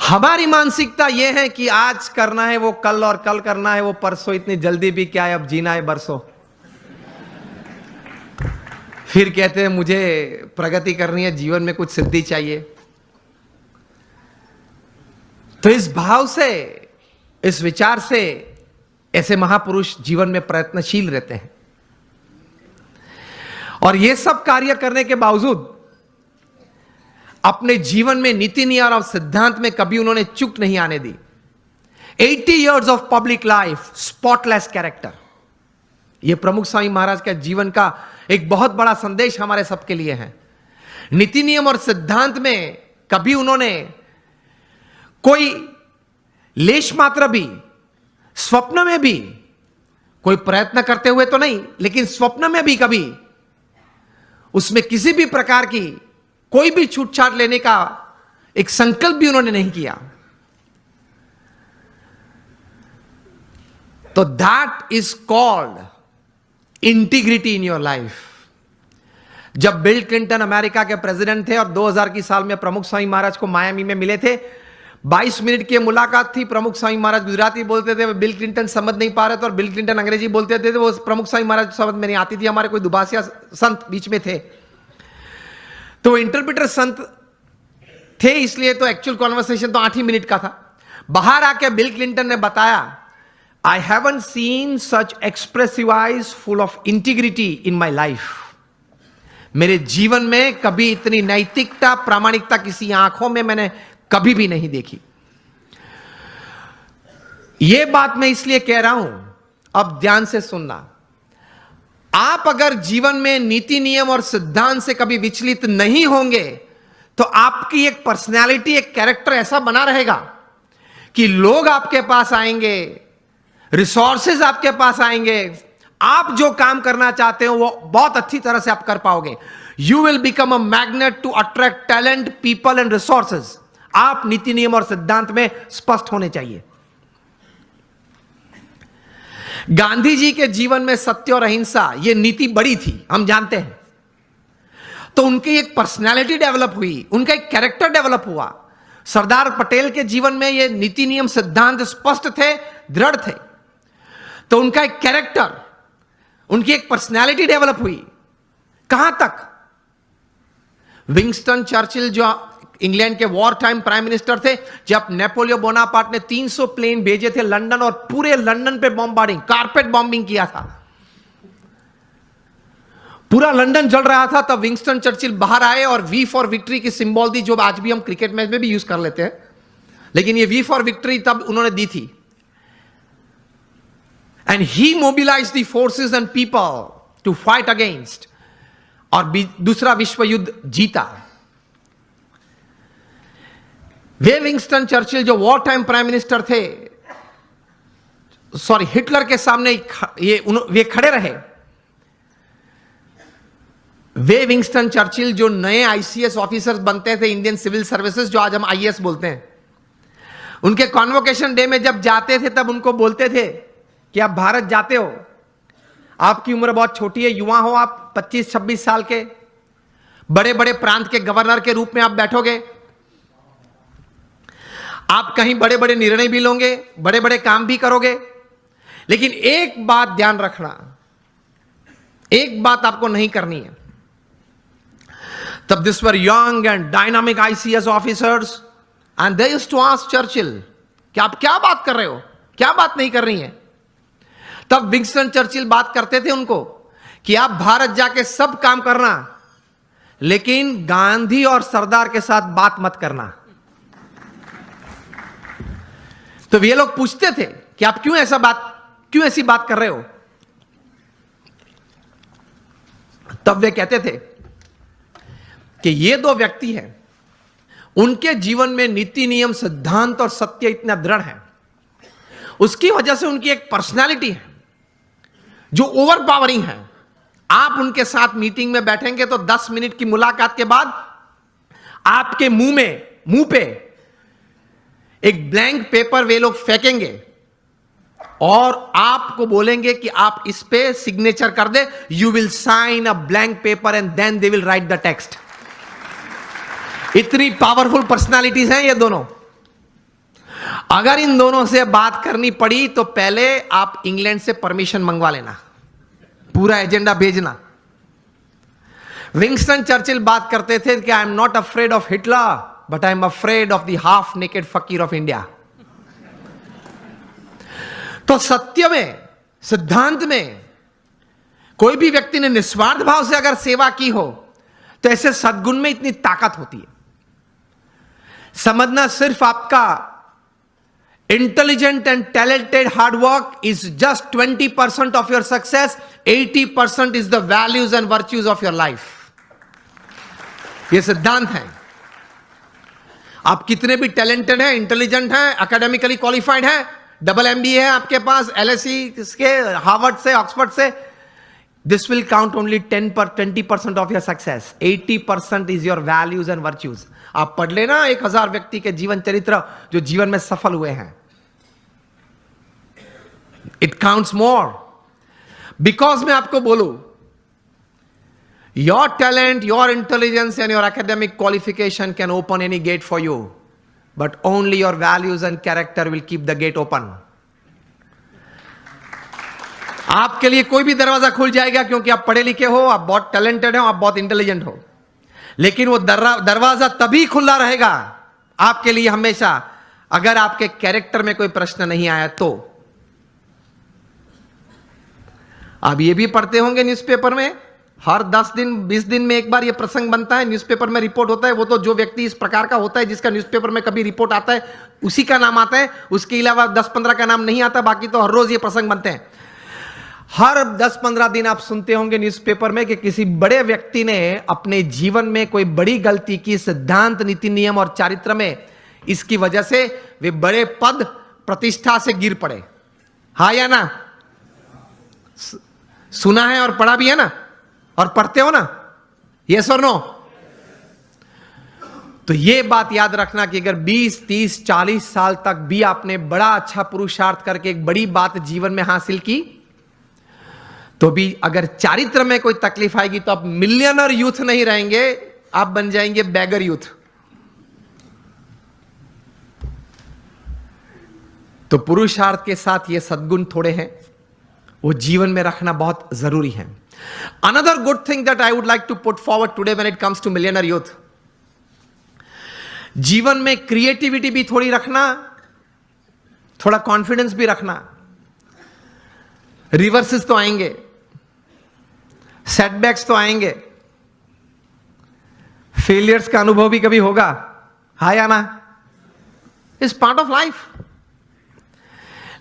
S1: हमारी मानसिकता यह है कि आज करना है वो कल, और कल करना है वो परसों, इतनी जल्दी भी क्या है, अब जीना है बरसों। फिर कहते हैं मुझे प्रगति करनी है, जीवन में कुछ सिद्धि चाहिए। तो इस भाव से, इस विचार से ऐसे महापुरुष जीवन में प्रयत्नशील रहते हैं, और ये सब कार्य करने के बावजूद अपने जीवन में नीति नियम और सिद्धांत में कभी उन्होंने चूक नहीं आने दी। 80 years of public life, spotless character, यह प्रमुख स्वामी महाराज के जीवन का एक बहुत बड़ा संदेश हमारे सबके लिए है। नीति नियम और सिद्धांत में कभी उन्होंने कोई लेश मात्र भी, स्वप्न में भी कोई प्रयत्न करते हुए तो नहीं, लेकिन स्वप्न में भी कभी उसमें किसी भी प्रकार की कोई भी छूटछाट लेने का एक संकल्प भी उन्होंने नहीं किया। तो that is called integrity in your life. जब बिल क्लिंटन अमेरिका के प्रेसिडेंट थे और 2000 की साल में प्रमुख स्वामी महाराज को मायामी में मिले थे, 22 मिनट की मुलाकात थी। प्रमुख स्वामी महाराज गुजराती बोलते थे, बिल क्लिंटन समझ नहीं पा रहे थे, और बिल क्लिंटन अंग्रेजी बोलते थे, वो प्रमुख स्वामी महाराज समझ में नहीं आती थी। हमारे कोई दुभाषिया संत बीच में थे, तो वो इंटरप्रेटर संत थे, इसलिए तो एक्चुअल कॉन्वर्सेशन तो 8 ही मिनट का था। बाहर आके बिल क्लिंटन ने बताया, I haven't seen such expressive eyes full of integrity in my life. मेरे जीवन में कभी इतनी नैतिकता, प्रामाणिकता किसी आंखों में मैंने कभी भी नहीं देखी। यह बात मैं इसलिए कह रहा हूं, अब ध्यान से सुनना। आप अगर जीवन में नीति नियम और सिद्धांत से कभी विचलित नहीं होंगे, तो आपकी एक पर्सनैलिटी, एक कैरेक्टर ऐसा बना रहेगा कि लोग आपके पास आएंगे, रिसोर्सेज आपके पास आएंगे, आप जो काम करना चाहते हो वो बहुत अच्छी तरह से आप कर पाओगे। You will become a magnet to attract talent, people and resources. आप नीति नियम और सिद्धांत में स्पष्ट होने चाहिए। गांधी जी के जीवन में सत्य और अहिंसा ये नीति बड़ी थी, हम जानते हैं। तो उनकी एक पर्सनालिटी डेवलप हुई, उनका एक कैरेक्टर डेवलप हुआ। सरदार पटेल के जीवन में ये नीति नियम सिद्धांत स्पष्ट थे, दृढ़ थे। तो उनका एक कैरेक्टर, उनकी एक पर्सनालिटी डेवलप हुई। कहां तक? विंस्टन चर्चिल जो इंग्लैंड के वॉर टाइम प्राइम मिनिस्टर थे, जब नेपोलियन बोनापार्ट ने 300 प्लेन भेजे थे लंदन, और पूरे लंदन पे बॉम्बार्डिंग, कारपेट बॉम्बिंग किया था, पूरा लंदन जल रहा था, तब विंस्टन चर्चिल बाहर आए और वी फॉर विक्ट्री की सिंबल दी, जो आज भी हम क्रिकेट मैच में भी यूज कर लेते हैं, लेकिन ये वी फॉर विक्ट्री तब उन्होंने दी थी। And he mobilised the forces and people to fight against, और दूसरा विश्व युद्ध जीता। वे विंस्टन चर्चिल जो वॉर टाइम प्राइम मिनिस्टर थे, सॉरी हिटलर के सामने वे खड़े रहे। वे विंस्टन चर्चिल जो नए आईसीएस ऑफिसर्स बनते थे, इंडियन सिविल सर्विसेज, जो आज हम आईएएस बोलते हैं, उनके कॉन्वोकेशन डे में जब जाते थे तब उनको बोलते थे कि आप भारत जाते हो, आपकी उम्र बहुत छोटी है, युवा हो आप, 25-26 साल के, बड़े बड़े प्रांत के गवर्नर के रूप में आप बैठोगे, आप कहीं बड़े बड़े निर्णय भी लोगे, बड़े बड़े काम भी करोगे, लेकिन एक बात ध्यान रखना, एक बात आपको नहीं करनी है। तब this were young and dynamic ICS officers and they used to ask Churchill कि आप क्या बात कर रहे हो, क्या बात नहीं कर रही हैं। तब विंस्टन चर्चिल बात करते थे उनको कि आप भारत जाके सब काम करना, लेकिन गांधी और सरदार के साथ बात मत करना। तो वे लोग पूछते थे कि आप क्यों ऐसी बात कर रहे हो। तब वे कहते थे कि ये दो व्यक्ति हैं, उनके जीवन में नीति नियम सिद्धांत और सत्य इतना दृढ़ है, उसकी वजह से उनकी एक पर्सनालिटी है जो ओवर पावरिंग है। आप उनके साथ मीटिंग में बैठेंगे तो 10 मिनट की मुलाकात के बाद आपके मुंह पे एक ब्लैंक पेपर वे लोग फेंकेंगे और आपको बोलेंगे कि आप इस पे सिग्नेचर कर दे। You will sign a blank paper and then they will write the text. इतनी पावरफुल पर्सनालिटीज हैं ये दोनों। अगर इन दोनों से बात करनी पड़ी तो पहले आप इंग्लैंड से परमिशन मंगवा लेना, पूरा एजेंडा भेजना। विंस्टन चर्चिल बात करते थे कि I am not afraid of Hitler but I am afraid of the half naked फकीर ऑफ इंडिया। तो सत्य में, सिद्धांत में कोई भी व्यक्ति ने निस्वार्थ भाव से अगर सेवा की हो तो ऐसे सद्गुण में इतनी ताकत होती है। समझना सिर्फ आपका intelligent and talented hard work is just 20% of your success, 80% is the values and virtues of your life. यह सिद्धांत है। आप कितने भी टैलेंटेड हैं, इंटेलिजेंट हैं, एकेडमिकली क्वालिफाइड हैं, डबल MBA है आपके पास, LSE के, हार्वर्ड से, ऑक्सफोर्ड से, this will count only 20% of your success. 80% is your values and virtues. आप पढ़ लेना 1000 व्यक्ति के जीवन चरित्र जो जीवन में सफल हुए हैं। It counts more. बिकॉज मैं आपको बोलूं, your talent, your intelligence and your academic qualification can open any get for you, but only your values and character will keep the gate open. आपके लिए कोई भी दरवाजा खुल जाएगा क्योंकि आप पढ़े लिखे हो, आप बहुत टैलेंटेड हो, आप बहुत इंटेलिजेंट हो, लेकिन वो दरवाजा तभी खुला रहेगा आपके लिए हमेशा अगर आपके कैरेक्टर में कोई प्रश्न नहीं आया तो। आप ये भी पढ़ते होंगे न्यूज़पेपर में, हर 10 दिन 20 दिन में एक बार ये प्रसंग बनता है, न्यूज़पेपर में रिपोर्ट होता है। वो तो जो व्यक्ति इस प्रकार का होता है जिसका न्यूज़पेपर में कभी रिपोर्ट आता है उसी का नाम आता है, उसके अलावा 10-15 का नाम नहीं आता। बाकी तो हर रोज ये प्रसंग बनते हैं। हर 10-15 दिन आप सुनते होंगे न्यूज़पेपर में कि किसी बड़े व्यक्ति ने अपने जीवन में कोई बड़ी गलती की, सिद्धांत, नीति नियम और चारित्र में। इसकी वजह से वे बड़े पद प्रतिष्ठा से गिर पड़े। हाँ या ना? सुना है और पढ़ा भी है ना, और पढ़ते हो ना, यस और नो? तो ये बात याद रखना कि अगर 20, 30, 40 साल तक भी आपने बड़ा अच्छा पुरुषार्थ करके एक बड़ी बात जीवन में हासिल की, तो भी अगर चारित्र में कोई तकलीफ आएगी तो आप मिलियनर यूथ नहीं रहेंगे, आप बन जाएंगे बैगर यूथ। तो पुरुषार्थ के साथ ये सद्गुण थोड़े हैं, वो जीवन में रखना बहुत जरूरी है। Another good thing that I would like to put forward today when it comes to millionaire youth, जीवन में क्रिएटिविटी भी थोड़ी रखना, थोड़ा कॉन्फिडेंस भी रखना। रिवर्सेस तो आएंगे, सेटबैक्स तो आएंगे, फेलियर्स का अनुभव भी कभी होगा, हाँ या ना? Is part of life.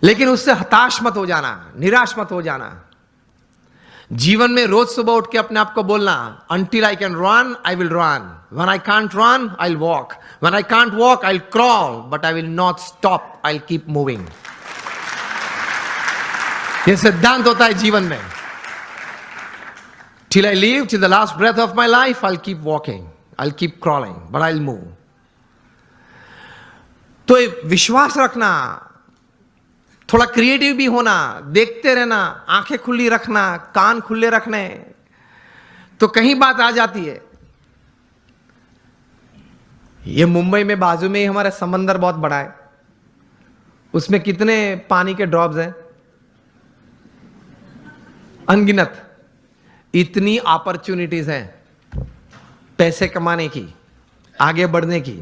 S1: लेकिन उससे हताश मत हो जाना, निराश मत हो जाना। जीवन में रोज सुबह उठ के अपने आप को बोलना, until I can run, I will run. When I can't run, I'll walk. When I can't walk, I'll crawl, but I will not stop. I'll keep moving. ये सिद्धांत होता है जीवन में। Till I live, till the last breath of my life, I'll keep walking. I'll keep crawling, but I'll move. तो विश्वास रखना, थोड़ा क्रिएटिव भी होना, देखते रहना, आंखें खुली रखना, कान खुले रखने, तो कहीं बात आ जाती है। ये मुंबई में बाजू में ही हमारा समंदर बहुत बड़ा है, उसमें कितने पानी के ड्रॉप्स हैं? अनगिनत। इतनी अपॉर्चुनिटीज हैं पैसे कमाने की, आगे बढ़ने की,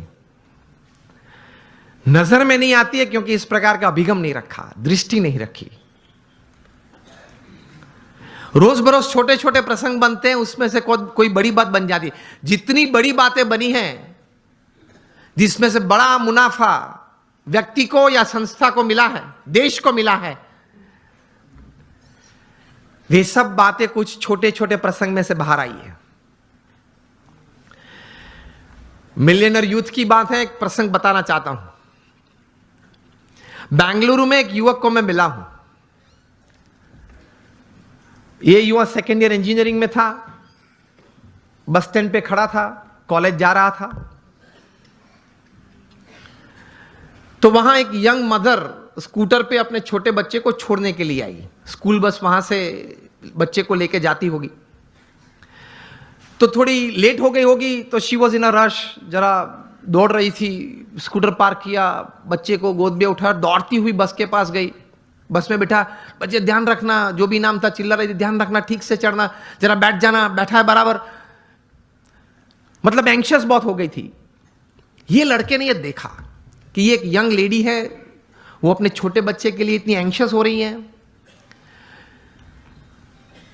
S1: नजर में नहीं आती है क्योंकि इस प्रकार का अभिगम नहीं रखा, दृष्टि नहीं रखी। रोज बरोज छोटे छोटे प्रसंग बनते हैं, उसमें से कोई बड़ी बात बन जाती है। जितनी बड़ी बातें बनी हैं, जिसमें से बड़ा मुनाफा व्यक्ति को या संस्था को मिला है, देश को मिला है, वे सब बातें कुछ छोटे छोटे प्रसंग में से बाहर आई है। मिलियनर यूथ की बात है, एक प्रसंग बताना चाहता हूं। बेंगलुरु में एक युवक को मैं मिला हूं। यह युवक सेकेंड ईयर इंजीनियरिंग में था, बस स्टैंड पे खड़ा था, कॉलेज जा रहा था। तो वहां एक यंग मदर स्कूटर पे अपने छोटे बच्चे को छोड़ने के लिए आई। स्कूल बस वहां से बच्चे को लेके जाती होगी, तो थोड़ी लेट हो गई होगी, तो she was in a rush, जरा दौड़ रही थी। स्कूटर पार्क किया, बच्चे को गोद में उठा, दौड़ती हुई बस के पास गई, बस में बिठा, बच्चे ध्यान रखना, जो भी नाम था चिल्ला रही थी, ध्यान रखना, ठीक से चढ़ना, जरा बैठ जाना, बैठा है बराबर। मतलब एंग्शियस बहुत हो गई थी। ये लड़के ने ये देखा कि ये एक यंग लेडी है, वो अपने छोटे बच्चे के लिए इतनी एंग्शियस हो रही है।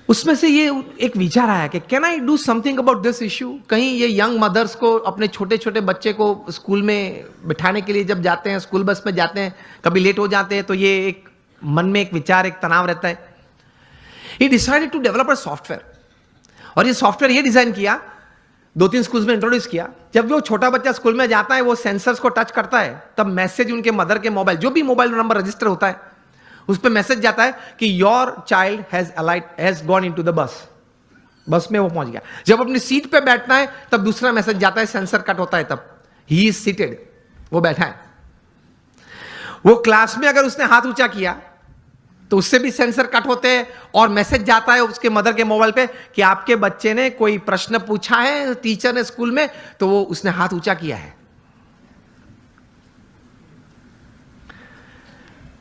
S1: उसमें से ये एक विचार आया कि can I do something about this issue. कहीं ये यंग मदर्स को अपने छोटे छोटे बच्चे को स्कूल में बिठाने के लिए जब जाते हैं, स्कूल बस में जाते हैं, कभी लेट हो जाते हैं, तो ये एक मन में एक विचार, एक तनाव रहता है। He decided to develop a software, और ये सॉफ्टवेयर ये डिजाइन किया, 2-3 स्कूल्स में इंट्रोड्यूस किया। जब वो छोटा बच्चा स्कूल में जाता है, वो सेंसर्स को टच करता है, तब मैसेज उनके मदर के मोबाइल, जो भी मोबाइल नंबर रजिस्टर होता है, उस पर मैसेज जाता है कि your child has gone into the bus. बस में वो पहुंच गया। जब अपनी सीट पे बैठना है, तब दूसरा मैसेज जाता है, सेंसर कट होता है, तब ही इज सीटेड, वो बैठा है। वो क्लास में अगर उसने हाथ ऊंचा किया तो उससे भी सेंसर कट होते हैं, और मैसेज जाता है उसके मदर के मोबाइल पे कि आपके बच्चे ने कोई प्रश्न पूछा है टीचर ने स्कूल में, तो वो उसने हाथ ऊंचा किया है।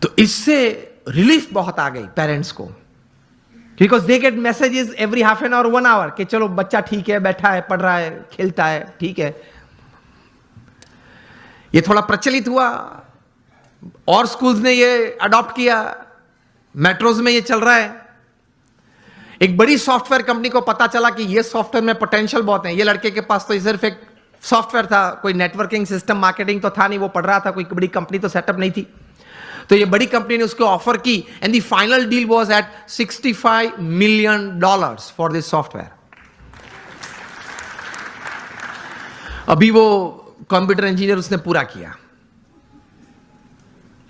S1: तो इससे रिलीफ बहुत आ गई पेरेंट्स को, because they get messages every half an hour, 1 hour, कि चलो बच्चा ठीक है, बैठा है, पढ़ रहा है, खेलता है, ठीक है। ये थोड़ा प्रचलित हुआ और स्कूल्स ने ये अडॉप्ट किया, मेट्रोज में ये चल रहा है। एक बड़ी सॉफ्टवेयर कंपनी को पता चला कि ये सॉफ्टवेयर में पोटेंशियल बहुत है। ये लड़के के पास तो सिर्फ एक सॉफ्टवेयर था, कोई नेटवर्किंग सिस्टम, मार्केटिंग तो था नहीं, वो पढ़ रहा था, कोई बड़ी कंपनी तो सेटअप नहीं थी। तो ये बड़ी कंपनी ने उसको ऑफर की, and the final deal was at $65 million for this software. अभी वो कंप्यूटर इंजीनियर उसने पूरा किया,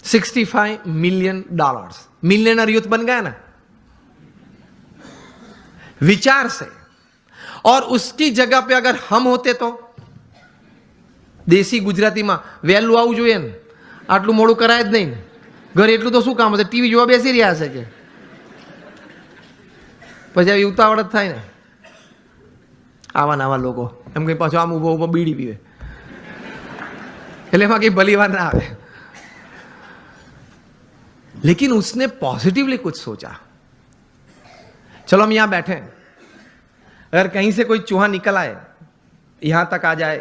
S1: $65 million। मिलियनर यूथ बन गया ना विचार से। और उसकी जगह पे अगर हम होते तो देसी गुजरातीમાં વહેલું આવવું જોઈએ ને, આટલું મોડું કરાય જ નહીં, ઘરે એટલું તો શું કામ હશે, ટીવી જોવા બેસી રહ્યા હશે, કે પછી આવી ઉતાવળ જ થાય ને। આવા નવા લોકો એમ કઈ પાછું આમ ઊભો ઊભો બીડી પીવે, એટલે એમાં કઈ ભલી વાર ના આવે। लेकिन उसने पॉजिटिवली कुछ सोचा। चलो हम यहां बैठे, अगर कहीं से कोई चूहा निकल आए, यहां तक आ जाए,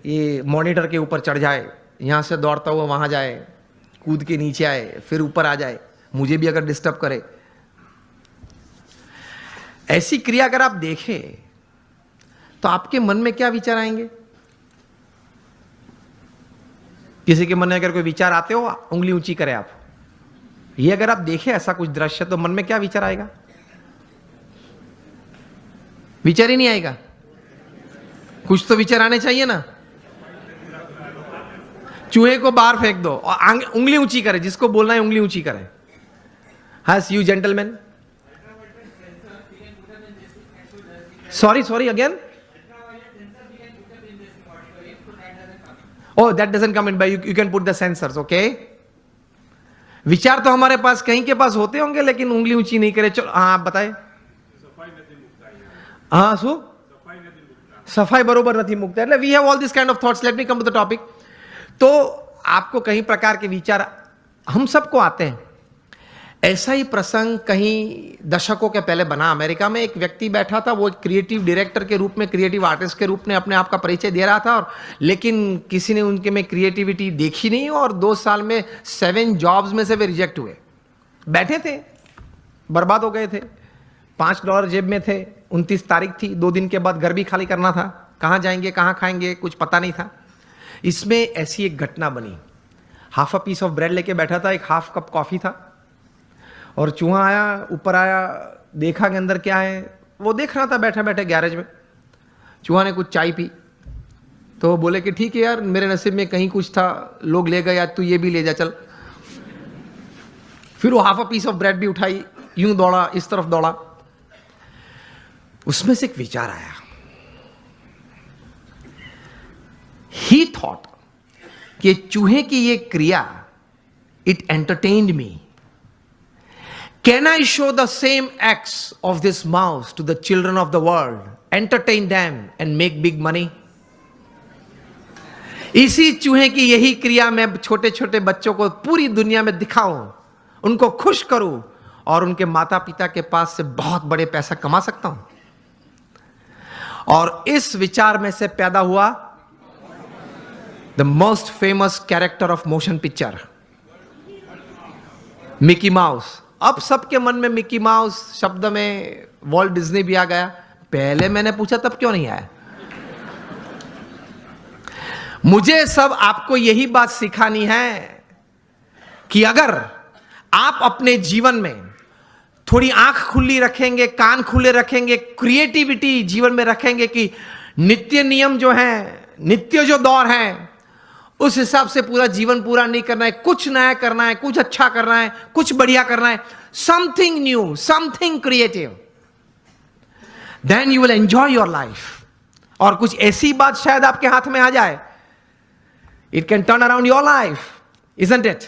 S1: ये मॉनिटर के ऊपर चढ़ जाए, यहां से दौड़ता हुआ वहां जाए, कूद के नीचे आए, फिर ऊपर आ जाए, मुझे भी अगर डिस्टर्ब करे, ऐसी क्रिया अगर आप देखें तो आपके मन में क्या विचार आएंगे? किसी के मन में अगर कोई विचार आते हो, उंगली ऊंची करें आप। ये अगर आप देखें ऐसा कुछ दृश्य, तो मन में क्या विचार आएगा? विचार ही नहीं आएगा। कुछ तो विचार आने चाहिए ना। चूहे को बाहर फेंक दो और उंगली ऊंची करे, जिसको बोलना है उंगली ऊंची करे। हस you gentleman, sorry again. Oh, that doesn't come in, but you can put the sensors, okay? विचार तो हमारे पास कहीं के पास होते होंगे, लेकिन उंगली ऊंची नहीं करे। चलो हाँ, आप बताए। हाँ, शू सफाई बरोबर नहीं मुकता, એટલે we have all this kind of thoughts. Let me come to the topic. तो आपको कई प्रकार के विचार हम सबको आते हैं। ऐसा ही प्रसंग कहीं दशकों के पहले बना। अमेरिका में एक व्यक्ति बैठा था, वो क्रिएटिव डायरेक्टर के रूप में, क्रिएटिव आर्टिस्ट के रूप में अपने आप का परिचय दे रहा था, और लेकिन किसी ने उनके में क्रिएटिविटी देखी नहीं, और 2 साल में 7 जॉब्स में से वे रिजेक्ट हुए। बैठे थे, बर्बाद हो गए थे, $5 जेब में थे, 29 तारीख थी, 2 दिन के बाद घर भी खाली करना था, कहाँ जाएंगे, कहाँ खाएंगे, कुछ पता नहीं था। इसमें ऐसी एक घटना बनी। Half a piece of bread लेके बैठा था, एक हाफ कप कॉफी था, और चूहा आया, ऊपर आया, देखा कि अंदर क्या है। वो देख रहा था बैठे बैठे गैरेज में। चूहा ने कुछ चाय पी, तो वो बोले कि ठीक है यार, मेरे नसीब में कहीं कुछ था, लोग ले गए, यार तू ये भी ले जा चल। फिर वो half a piece of bread भी उठाई, यूं दौड़ा, इस तरफ दौड़ा। उसमें से एक विचार आया। ही थॉट कि चूहे की ये क्रिया, it entertained me. Can I show the same acts of this mouse to the children of the world, entertain them and make big money? इसी चूहे की यही क्रिया मैं छोटे छोटे बच्चों को पूरी दुनिया में दिखाऊं, उनको खुश करूं और उनके माता पिता के पास से बहुत बड़े पैसा कमा सकता हूं। और इस विचार में से पैदा हुआ the most famous character of motion picture, Mickey mouse. अब सबके मन में मिकी माउस शब्द में वॉल्ट डिज्नी भी आ गया। पहले मैंने पूछा तब क्यों नहीं आया? मुझे सब आपको यही बात सिखानी है कि अगर आप अपने जीवन में थोड़ी आंख खुली रखेंगे, कान खुले रखेंगे, क्रिएटिविटी जीवन में रखेंगे कि नित्य नियम जो है, नित्य जो दौर है, उस हिसाब से पूरा जीवन पूरा नहीं करना है, कुछ नया करना है, कुछ अच्छा करना है, कुछ बढ़िया करना है, something new, something creative, then you will enjoy your life. और कुछ ऐसी बात शायद आपके हाथ में आ जाए, it can turn around your life, isn't it?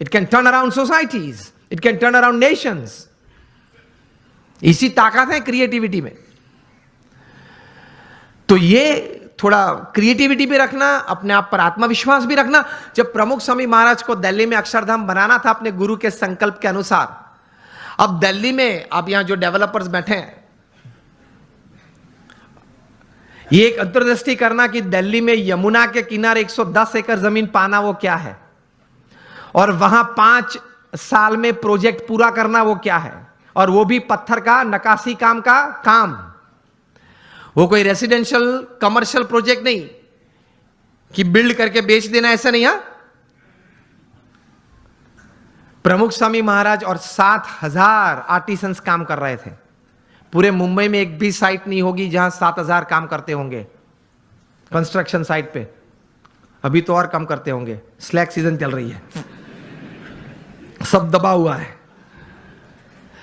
S1: It can turn around societies, it can turn around Nations. इसी ताकत है क्रिएटिविटी में। तो ये थोड़ा क्रिएटिविटी भी रखना, अपने आप पर आत्मविश्वास भी रखना। जब प्रमुख स्वामी महाराज को दिल्ली में अक्षरधाम बनाना था अपने गुरु के संकल्प के अनुसार, अब दिल्ली में आप यहां जो डेवलपर्स बैठे हैं, ये एक अंतर्दृष्टि करना कि दिल्ली में यमुना के किनारे 110 एकड़ जमीन पाना वो क्या है, और वहां 5 साल में प्रोजेक्ट पूरा करना वो क्या है, और वो भी पत्थर का नक्काशी काम का काम। वो कोई रेसिडेंशियल कमर्शियल प्रोजेक्ट नहीं कि बिल्ड करके बेच देना, ऐसा नहीं। प्रमुख स्वामी महाराज और 7,000 आर्टिसंस काम कर रहे थे। पूरे मुंबई में एक भी साइट नहीं होगी जहां 7,000 काम करते होंगे कंस्ट्रक्शन साइट पे। अभी तो और कम करते होंगे, स्लैक सीजन चल रही है, सब दबा हुआ है।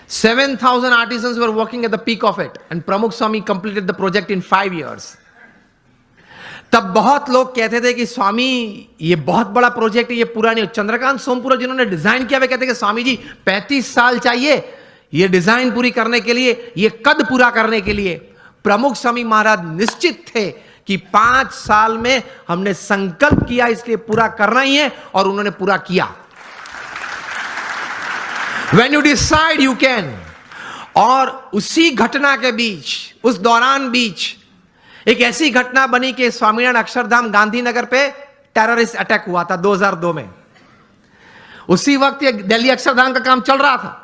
S1: 7,000 artisans were working at the peak of it, and Pramukh Swami completed the project in 5 years. तब बहुत लोग कहते थे कि स्वामी ये बहुत बड़ा प्रोजेक्ट है, ये पूरा नहीं हो। चंद्रकांत सोमपुरा जिन्होंने डिजाइन किया, वे कहते कि स्वामी जी 35 साल चाहिए ये डिजाइन पूरी करने के लिए, ये कद पूरा करने के लिए। प्रमुख स्वामी महाराज निश्चित थे कि 5 साल में हमने संकल्प किया, इसलिए पूरा करना ही है, और उन्होंने पूरा किया। When you decide you can। और उसी घटना के बीच, उस दौरान बीच एक ऐसी घटना बनी कि स्वामीनारायण अक्षरधाम गांधीनगर पे टेररिस्ट अटैक हुआ था 2002 में। उसी वक्त ये दिल्ली अक्षरधाम का काम चल रहा था।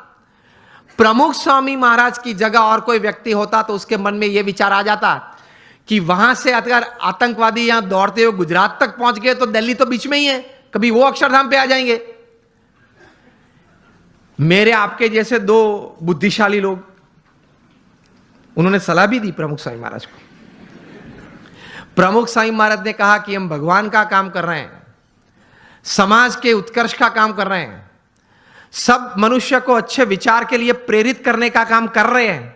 S1: प्रमुख स्वामी महाराज की जगह और कोई व्यक्ति होता तो उसके मन में यह विचार आ जाता कि वहां से अगर आतंकवादी यहां दौड़ते हुए गुजरात तक पहुंच गए तो दिल्ली तो बीच में ही है, कभी वो अक्षरधाम पे आ जाएंगे। मेरे आपके जैसे 2 बुद्धिशाली लोग, उन्होंने सलाह भी दी प्रमुख स्वामी महाराज को। प्रमुख स्वामी महाराज ने कहा कि हम भगवान का काम कर रहे हैं, समाज के उत्कर्ष का काम कर रहे हैं, सब मनुष्य को अच्छे विचार के लिए प्रेरित करने का काम कर रहे हैं,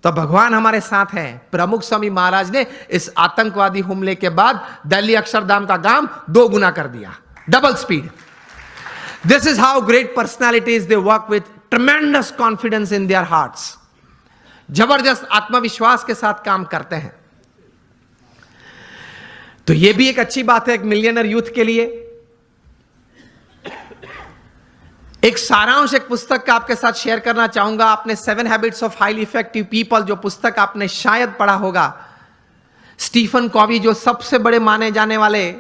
S1: तो भगवान हमारे साथ हैं। प्रमुख स्वामी महाराज ने इस आतंकवादी हमले के बाद दिल्ली अक्षरधाम का काम 2 गुना कर दिया, double speed. This is how great personalities they work with tremendous confidence in their hearts. जबरदस्त आत्मविश्वास के साथ काम करते हैं। तो यह भी एक अच्छी बात है एक मिलियनर यूथ के लिए। एक सारांश एक पुस्तक का आपके साथ शेयर करना चाहूंगा। आपने 7 habits of highly effective people, जो पुस्तक आपने शायद पढ़ा होगा, स्टीफन कॉवी जो सबसे बड़े माने जाने वाले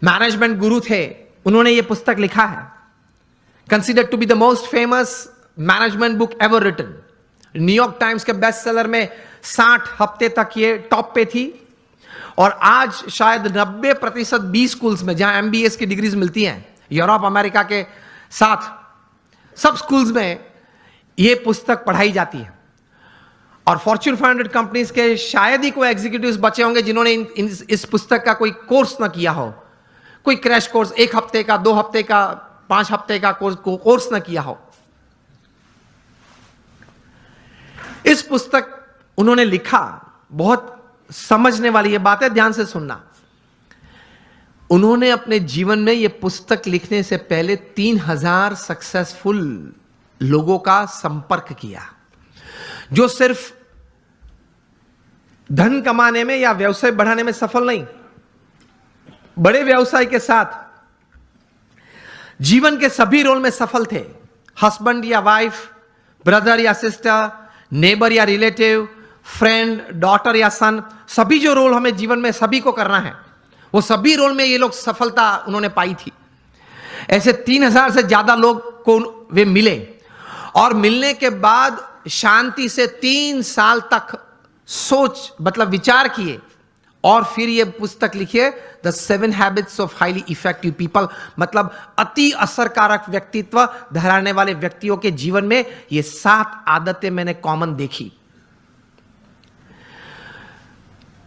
S1: मैनेजमेंट गुरु थे, उन्होंने यह पुस्तक लिखा है। Considered to be the most famous management book ever written. New York Times के बेस्ट सेलर में 60 हफ्ते तक ये टॉप पे थी, और आज शायद 90% बी स्कूल्स में जहां MBA की डिग्रीज मिलती हैं यूरोप अमेरिका के साथ, सब स्कूल्स में यह पुस्तक पढ़ाई जाती है। और फॉर्च्यून 500 कंपनीज के शायद ही कोई एग्जीक्यूटिव्स बचे होंगे जिन्होंने इस पुस्तक का कोई कोर्स ना किया हो, कोई क्रैश कोर्स, 1 हफ्ते का, 2 हफ्ते का, 5 हफ्ते का कोर्स ना किया हो। इस पुस्तक उन्होंने लिखा, बहुत समझने वाली ये बात है, ध्यान से सुनना। उन्होंने अपने जीवन में यह पुस्तक लिखने से पहले 3000 सक्सेसफुल लोगों का संपर्क किया, जो सिर्फ धन कमाने में या व्यवसाय बढ़ाने में सफल नहीं, बड़े व्यवसाय के साथ जीवन के सभी रोल में सफल थे। हस्बैंड या वाइफ, ब्रदर या सिस्टर, नेबर या रिलेटिव, फ्रेंड, डॉटर या सन, सभी जो रोल हमें जीवन में सभी को करना है, वो सभी रोल में ये लोग सफलता उन्होंने पाई थी। ऐसे 3000 से ज्यादा लोग को वे मिले और मिलने के बाद शांति से 3 साल तक सोच मतलब विचार किए और फिर ये पुस्तक लिखिए, the 7 habits of highly effective people, मतलब अति असरकारक व्यक्तित्व धराने वाले व्यक्तियों के जीवन में ये 7 आदतें मैंने कॉमन देखी।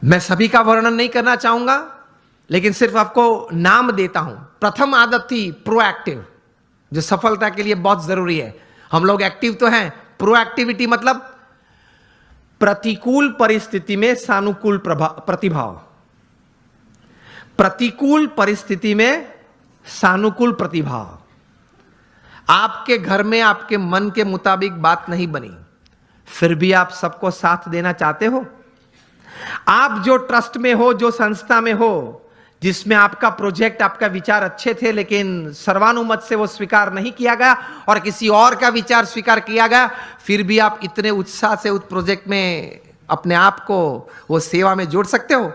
S1: मैं सभी का वर्णन नहीं करना चाहूंगा, लेकिन सिर्फ आपको नाम देता हूं। प्रथम आदत थी प्रोएक्टिव, जो सफलता के लिए बहुत जरूरी है। हम लोग एक्टिव तो हैं, प्रोएक्टिविटी मतलब प्रतिकूल परिस्थिति में सानुकूल प्रतिभाव। प्रतिकूल परिस्थिति में सानुकूल प्रतिभाव। आपके घर में आपके मन के मुताबिक बात नहीं बनी, फिर भी आप सबको साथ देना चाहते हो। आप जो ट्रस्ट में हो, जो संस्था में हो, जिसमें आपका प्रोजेक्ट, आपका विचार अच्छे थे, लेकिन सर्वानुमत से वो स्वीकार नहीं किया गया और किसी और का विचार स्वीकार किया गया, फिर भी आप इतने उत्साह से उस प्रोजेक्ट में अपने आप को वो सेवा में जोड़ सकते हो।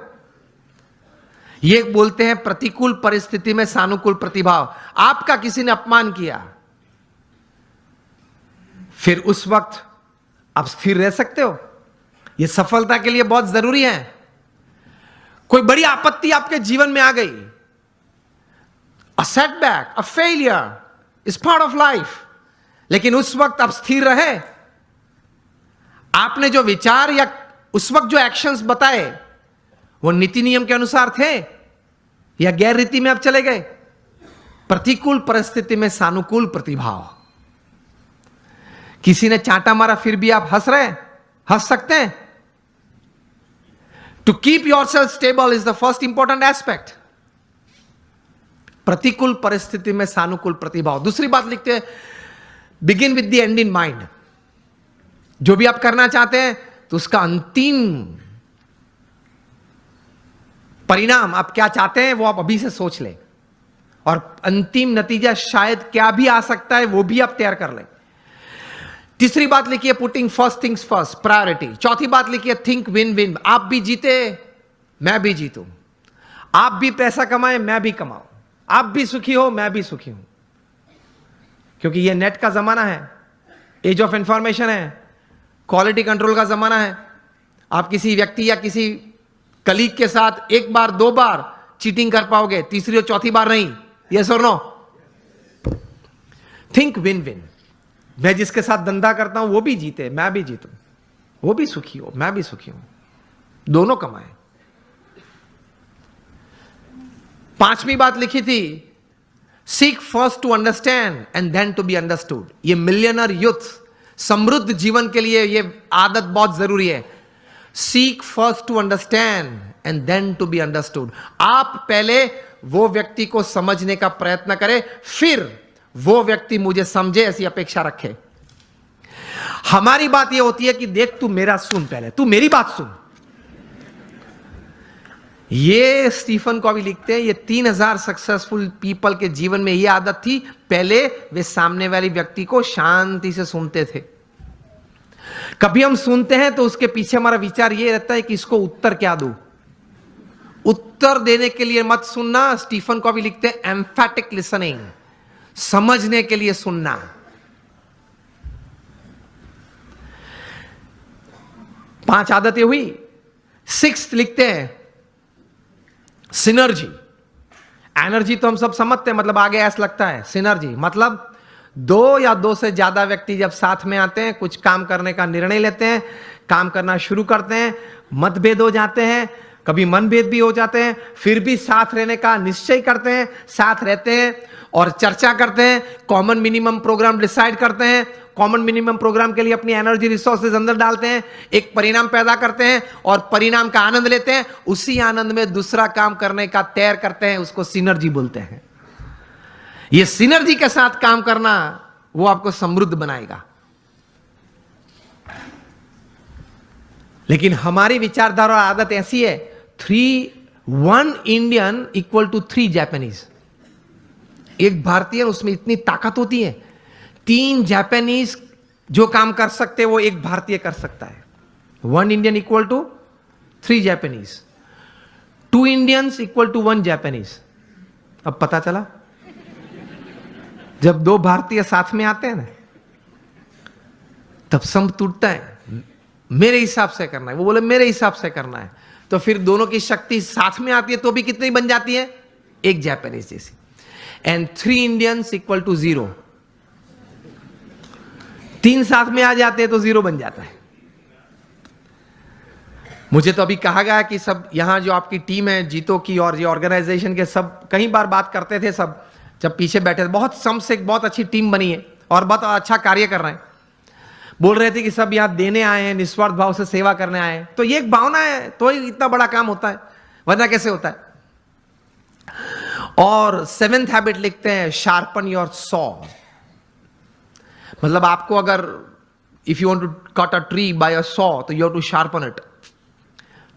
S1: ये बोलते हैं प्रतिकूल परिस्थिति में सानुकूल प्रतिभाव। आपका किसी ने अपमान किया, फिर उस वक्त आप स्थिर रह सकते हो। यह सफलता के लिए बहुत जरूरी है। कोई बड़ी आपत्ति आपके जीवन में आ गई, a setback, a failure is part of life, लेकिन उस वक्त आप स्थिर रहे। आपने जो विचार या उस वक्त जो एक्शंस बताए वो नीति नियम के अनुसार थे या गैर रीति में आप चले गए। प्रतिकूल परिस्थिति में सानुकूल प्रतिभाव। किसी ने चांटा मारा, फिर भी आप हंस रहे, हंस सकते हैं। To keep yourself stable is the first important aspect. प्रतिकूल परिस्थिति में सानुकूल प्रतिभाव। दूसरी बात लिखते हैं, begin with the end in mind. जो भी आप करना चाहते हैं तो उसका अंतिम परिणाम आप क्या चाहते हैं वो आप अभी से सोच लें, और अंतिम नतीजा शायद क्या भी आ सकता है वो भी आप तैयार कर लें। तीसरी बात लिखिए, putting first things first, priority. चौथी बात लिखिए, थिंक विन विन। आप भी जीते, मैं भी जीतूं। आप भी पैसा कमाए, मैं भी कमाऊं। आप भी सुखी हो, मैं भी सुखी हूं। क्योंकि ये नेट का जमाना है, एज ऑफ इंफॉर्मेशन है, क्वालिटी कंट्रोल का जमाना है। आप किसी व्यक्ति या किसी कलीग के साथ 1 बार 2 बार चीटिंग कर पाओगे, तीसरी और चौथी बार नहीं। यस और नो? Think win win. मैं जिसके साथ धंधा करता हूं वो भी जीते, मैं भी जीतूं। वो भी सुखी हो, मैं भी सुखी हूं, दोनों कमाए। 5वीं बात लिखी थी, seek first to understand and then to be understood. ये मिलियनर यूथ समृद्ध जीवन के लिए ये आदत बहुत जरूरी है। Seek first to understand and then to be understood. आप पहले वो व्यक्ति को समझने का प्रयत्न करें, फिर वो व्यक्ति मुझे समझे, ऐसी अपेक्षा रखे। हमारी बात यह होती है कि देख तू मेरा सुन, पहले तू मेरी बात सुन। ये स्टीफन कॉवी लिखते हैं, ये 3000 सक्सेसफुल पीपल के जीवन में ये आदत थी। पहले वे सामने वाले व्यक्ति को शांति से सुनते थे। कभी हम सुनते हैं तो उसके पीछे हमारा विचार ये रहता है कि इसको उत्तर क्या दूं। उत्तर देने के लिए मत सुनना। स्टीफन कॉवी लिखते हैं, एम्फैटिक लिसनिंग, समझने के लिए सुनना। पांच आदतें हुई। 6th लिखते हैं, सिनर्जी। एनर्जी तो हम सब समझते हैं, मतलब आगे ऐसा लगता है। सिनर्जी मतलब दो या दो से ज्यादा व्यक्ति जब साथ में आते हैं, कुछ काम करने का निर्णय लेते हैं, काम करना शुरू करते हैं, मतभेद हो जाते हैं, कभी मनभेद भी हो जाते हैं, फिर भी साथ रहने का निश्चय करते हैं, साथ रहते हैं और चर्चा करते हैं, कॉमन मिनिमम प्रोग्राम डिसाइड करते हैं, कॉमन मिनिमम प्रोग्राम के लिए अपनी एनर्जी रिसोर्सेज अंदर डालते हैं, एक परिणाम पैदा करते हैं और परिणाम का आनंद लेते हैं, उसी आनंद में दूसरा काम करने का तैयार करते हैं, उसको सिनर्जी बोलते हैं। ये सिनर्जी के साथ काम करना वो आपको समृद्ध बनाएगा। लेकिन हमारी विचारधारा और आदत ऐसी है, 1 इंडियन इक्वल टू 3 जापानीज। एक भारतीय, उसमें इतनी ताकत होती है, 3 जापानीज जो काम कर सकते हैं वो एक भारतीय कर सकता है। 1 Indian equal to 3 Japanese, 2 Indians equal to 1 Japanese. अब पता चला, जब 2 भारतीय साथ में आते हैं ना, तब संप टूटता है। मेरे हिसाब से करना है, वो बोले मेरे हिसाब से करना है, तो फिर दोनों की शक्ति साथ में आती है तो भी कितनी बन जाती है? एक जापानीज जैसी। And 3 Indians equal to 0। 3 साथ में आ जाते हैं तो 0 बन जाता है। मुझे तो अभी कहा गया कि सब यहां जो आपकी टीम है जीतो की और ये ऑर्गेनाइजेशन के, सब कई बार बात करते थे, सब जब पीछे बैठे थे, बहुत सम से बहुत अच्छी टीम बनी है और बहुत अच्छा कार्य कर रहे हैं। बोल रहे थे कि सब यहां देने आए हैं, निस्वार्थ भाव से सेवा करने आए हैं। तो ये एक भावना है तो ही इतना बड़ा काम होता है, वरना कैसे होता है। और 7th हैबिट लिखते हैं, शार्पन योर सॉ। मतलब आपको अगर if you want to cut a tree by a saw, तो you have to sharpen it.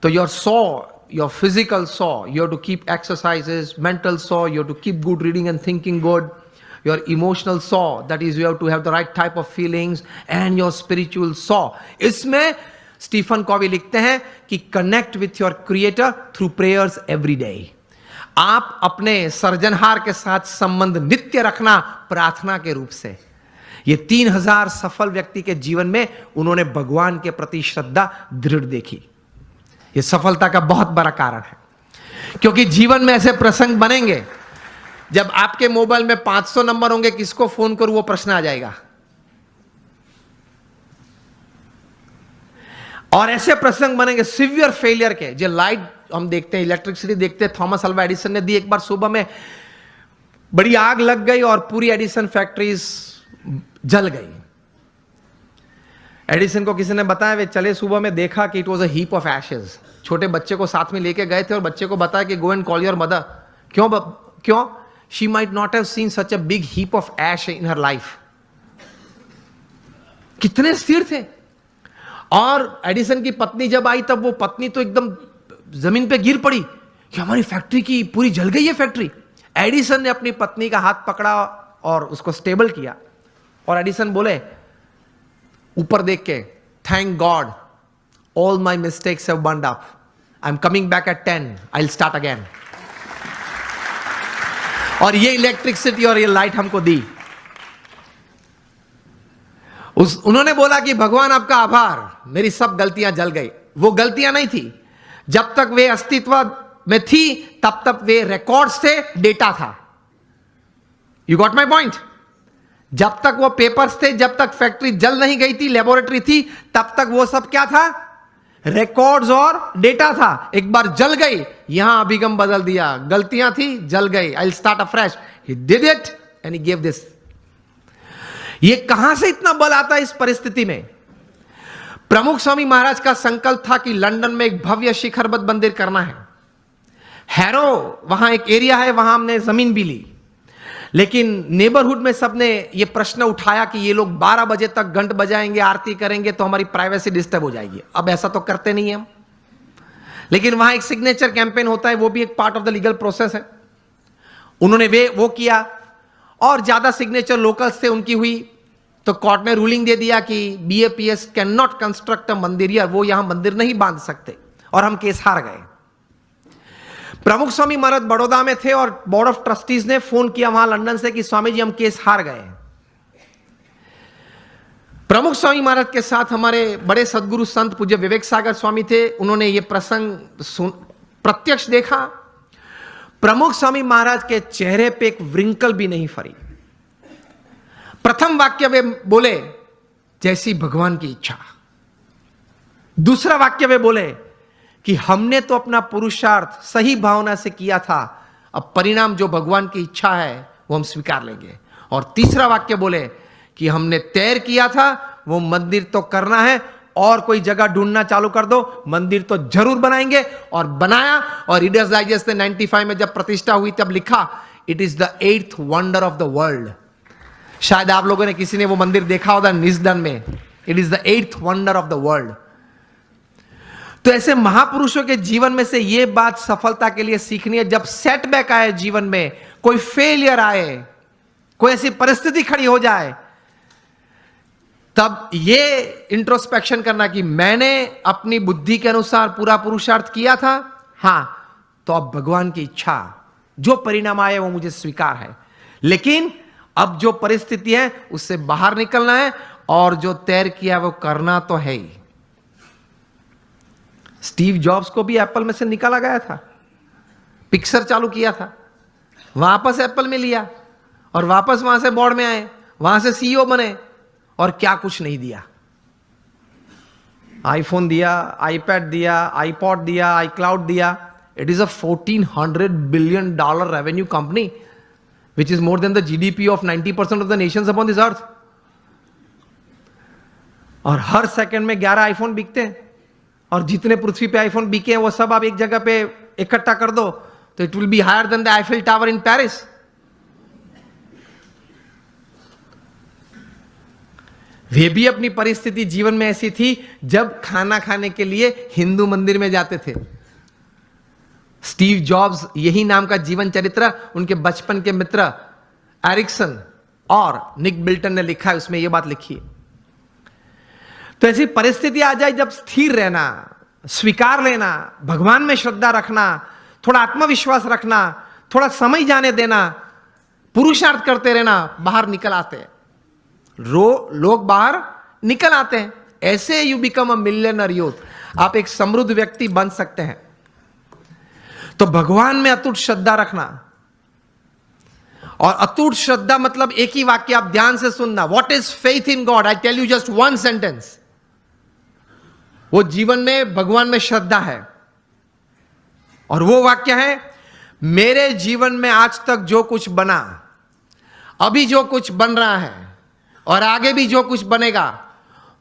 S1: तो your saw, your physical saw, you have to keep exercises, mental saw, you have to keep good reading and thinking good, your emotional saw, that is you have to have the right type of feelings, and your spiritual saw. इसमें Stephen Covey लिखते हैं कि connect with your creator through prayers every day. आप अपने सर्जनहार के साथ संबंध नित्य रखना प्रार्थना के रूप से। ये 3000 सफल व्यक्ति के जीवन में उन्होंने भगवान के प्रति श्रद्धा दृढ़ देखी। ये सफलता का बहुत बड़ा कारण है, क्योंकि जीवन में ऐसे प्रसंग बनेंगे जब आपके मोबाइल में 500 नंबर होंगे, किसको फोन करूं वो प्रश्न आ जाएगा। और ऐसे प्रसंग बनेंगे सिवियर फेलियर के, जो लाइट हम देखते हैं, इलेक्ट्रिसिटी देखते हैं, थॉमस अल्वा एडिसन ने दी। एक बार सुबह में बड़ी आग लग गई और पूरी एडिसन फैक्ट्रीज जल गई। एडिसन को किसी ने बताया, वे चले सुबह में, देखा कि it was a heap of Ashes. छोटे बच्चे को साथ में लेके गए थे और बच्चे को बताया कि go and call your mother. क्यों? She might not have seen such a big heap of ash in her life. कितने स्थिर थे। और एडिसन की पत्नी जब आई, तब वो पत्नी तो एकदम जमीन पे गिर पड़ी कि हमारी फैक्ट्री की पूरी जल गई है फैक्ट्री। एडिसन ने अपनी पत्नी का हाथ पकड़ा और उसको स्टेबल किया, और एडिसन बोले ऊपर देख के, thank God all my mistakes have burned up, I am coming back at 10, I will start again. और ये इलेक्ट्रिसिटी और ये लाइट हमको दी। उन्होंने बोला कि भगवान आपका आभार, मेरी सब गलतियां जल गई। वो गलतियां नहीं थी, जब तक वे अस्तित्व में थी तब तक वे रिकॉर्ड्स थे, डेटा था। You got my point? जब तक वो पेपर्स थे, जब तक फैक्ट्री जल नहीं गई थी, लेबोरेटरी थी, तब तक वो सब क्या था? रिकॉर्ड्स और डेटा था। एक बार जल गई, यहां अभिगम बदल दिया, गलतियां थी, जल गई, I will start afresh. He did it and he give this. ये कहां से इतना बल आता है इस परिस्थिति में? प्रमुख स्वामी महाराज का संकल्प था कि लंदन में एक भव्य शिखरबद्ध मंदिर करना है। हैरो वहां एक एरिया है, वहां हमने जमीन भी ली, लेकिन नेबरहुड में सबने ये प्रश्न उठाया कि ये लोग 12 बजे तक घंट बजाएंगे, आरती करेंगे, तो हमारी प्राइवेसी डिस्टर्ब हो जाएगी। अब ऐसा तो करते नहीं हम, लेकिन वहां एक सिग्नेचर कैंपेन होता है, वो भी एक part of the legal process है। उन्होंने वो किया, और ज्यादा सिग्नेचर लोकल्स थे, उनकी हुई, तो कोर्ट ने रूलिंग दे दिया कि BAPS can not construct a मंदिर, या वो यहां मंदिर नहीं बांध सकते, और हम केस हार गए। प्रमुख स्वामी महाराज बड़ौदा में थे और बोर्ड ऑफ ट्रस्टीज ने फोन किया वहां लंदन से कि स्वामी जी हम केस हार गए। प्रमुख स्वामी महाराज के साथ हमारे बड़े सदगुरु संत पूज्य विवेक सागर स्वामी थे। उन्होंने ये प्रसंग प्रत्यक्ष देखा। प्रमुख स्वामी महाराज के चेहरे पे एक व्रिंकल भी नहीं फरी। प्रथम वाक्य वे बोले जैसी भगवान की इच्छा। दूसरा वाक्य वे बोले कि हमने तो अपना पुरुषार्थ सही भावना से किया था, अब परिणाम जो भगवान की इच्छा है वो हम स्वीकार लेंगे। और तीसरा वाक्य बोले कि हमने तैर किया था, वो मंदिर तो करना है, और कोई जगह ढूंढना चालू कर दो, मंदिर तो जरूर बनाएंगे। और बनाया, और रीडर्स डाइजेस्ट ने 95 में जब प्रतिष्ठा हुई तब लिखा, it is the 8th wonder of the world. शायद आप लोगों ने किसी ने वो मंदिर देखा होगा निस्दन में। It is the 8th wonder of the world. तो ऐसे महापुरुषों के जीवन में से यह बात सफलता के लिए सीखनी है, जब सेटबैक आए जीवन में, कोई फेलियर आए, कोई ऐसी परिस्थिति खड़ी हो जाए, तब यह इंट्रोस्पेक्शन करना कि मैंने अपनी बुद्धि के अनुसार पूरा पुरुषार्थ किया था, हां, तो अब भगवान की इच्छा, जो परिणाम आए वो मुझे स्वीकार है, लेकिन अब जो परिस्थिति है उससे बाहर निकलना है, और जो तैर किया वो करना तो है ही। स्टीव जॉब्स को भी एप्पल में से निकाला गया था, पिक्सर चालू किया था, वापस एप्पल में लिया, और वापस वहां से बोर्ड में आए, वहां से सीईओ बने, और क्या कुछ नहीं दिया। आईफोन दिया, आईपैड दिया, आईपॉड दिया, आईक्लाउड दिया। It is a $1400 billion revenue company, which is more than the GDP of 90% of the nations upon this earth. और हर सेकंड में 11 आईफोन बिकते हैं, और जितने पृथ्वी पे आईफोन बिके हैं वो सब आप एक जगह पे इकट्ठा कर दो तो it will be higher than the Eiffel tower in Paris. वे भी अपनी परिस्थिति जीवन में ऐसी थी जब खाना खाने के लिए हिंदू मंदिर में जाते थे। स्टीव जॉब्स, यही नाम का जीवन चरित्र उनके बचपन के मित्र एरिक्सन और निक बिल्टन ने लिखा है, उसमें यह बात लिखी है। तो ऐसी परिस्थिति आ जाए जब स्थिर रहना, स्वीकार लेना, भगवान में श्रद्धा रखना, थोड़ा आत्मविश्वास रखना, थोड़ा समय जाने देना, पुरुषार्थ करते रहना, बाहर निकल आते हैं। लोग बाहर निकल आते हैं। ऐसे you become a millionaire youth. आप एक समृद्ध व्यक्ति बन सकते हैं। तो भगवान में अटूट श्रद्धा रखना, और अटूट श्रद्धा मतलब एक ही वाक्य आप ध्यान से सुनना। What is faith in God? I tell you just one sentence. वो जीवन में भगवान में श्रद्धा है, और वो वाक्य है, मेरे जीवन में आज तक जो कुछ बना, अभी जो कुछ बन रहा है, और आगे भी जो कुछ बनेगा,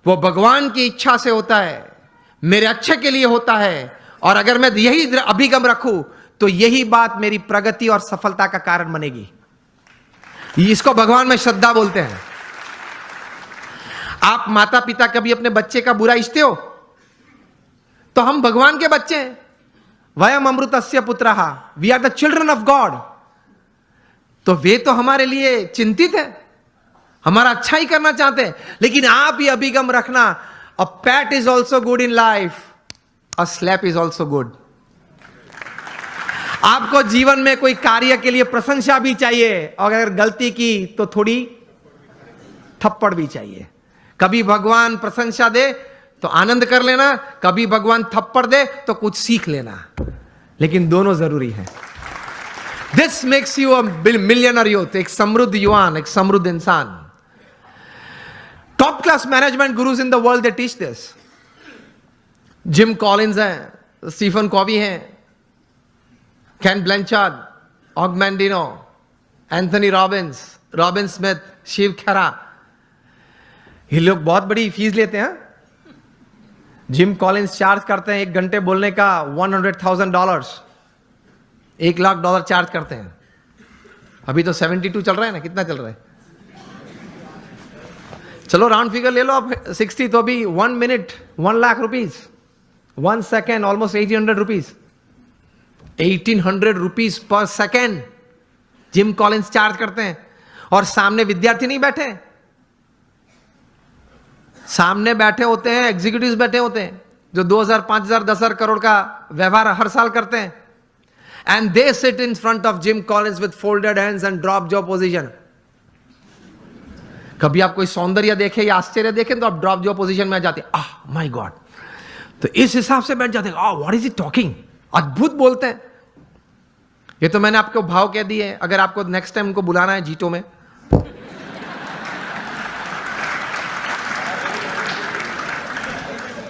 S1: वो भगवान की इच्छा से होता है, मेरे अच्छे के लिए होता है। और अगर मैं यही अभिगम रखूं तो यही बात मेरी प्रगति और सफलता का कारण बनेगी। इसको भगवान में श्रद्धा बोलते हैं। आप माता पिता कभी अपने बच्चे का बुरा इच्छते हो? तो हम भगवान के बच्चे हैं। वयम अमृतस्य पुत्रः, we are the children of God. तो वे तो हमारे लिए चिंतित है, हमारा अच्छा ही करना चाहते हैं। लेकिन आप ये अभिगम रखना, a pat is also good in life, a slap is also good. आपको जीवन में कोई कार्य के लिए प्रशंसा भी चाहिए, और अगर गलती की तो थोड़ी थप्पड़ भी चाहिए। कभी भगवान प्रशंसा दे तो आनंद कर लेना, कभी भगवान थप्पड़ दे तो कुछ सीख लेना, लेकिन दोनों जरूरी है। This makes you a millionaire youth, एक समृद्ध युवान, एक समृद्ध इंसान। Top class management gurus in the world they teach this. Jim Collins हैं, स्टीफन कॉवी हैं, Ken Blanchard, Og Mandino, Anthony Robbins, Robin Smith, Shiv Khera, ये लोग बहुत बड़ी फीस लेते हैं। जिम कॉलिंस चार्ज करते हैं 1 घंटे बोलने का $100,000, $1 लाख चार्ज करते हैं। अभी तो 72 चल रहा है ना, कितना चल रहा है? चलो राउंड फिगर ले लो आप, 60, तो अभी 1 मिनट $1 लाख, 1 सेकेंड ऑलमोस्ट ₹1,800, ₹1,800 पर सेकेंड जिम कॉलिंस चार्ज करते हैं। और सामने विद्यार्थी नहीं बैठे, सामने बैठे होते हैं एग्जीक्यूटिव्स बैठे होते हैं जो 2,000, 5,000, 10,000 करोड़ का व्यवहार हर साल करते हैं। And they sit in front of gym Collins with folded hands and drop jaw position. कभी आप कोई सौंदर्य देखे या आश्चर्य देखें तो आप ड्रॉप जॉ पोजीशन में आ जाते हैं, आह माय गॉड। तो इस हिसाब से बैठ जाते हैं, आह व्हाट इज इट टॉकिंग, अद्भुत बोलते हैं। ये तो मैंने आपको भाव कह दिए। अगर आपको नेक्स्ट टाइम उनको बुलाना है जीटो में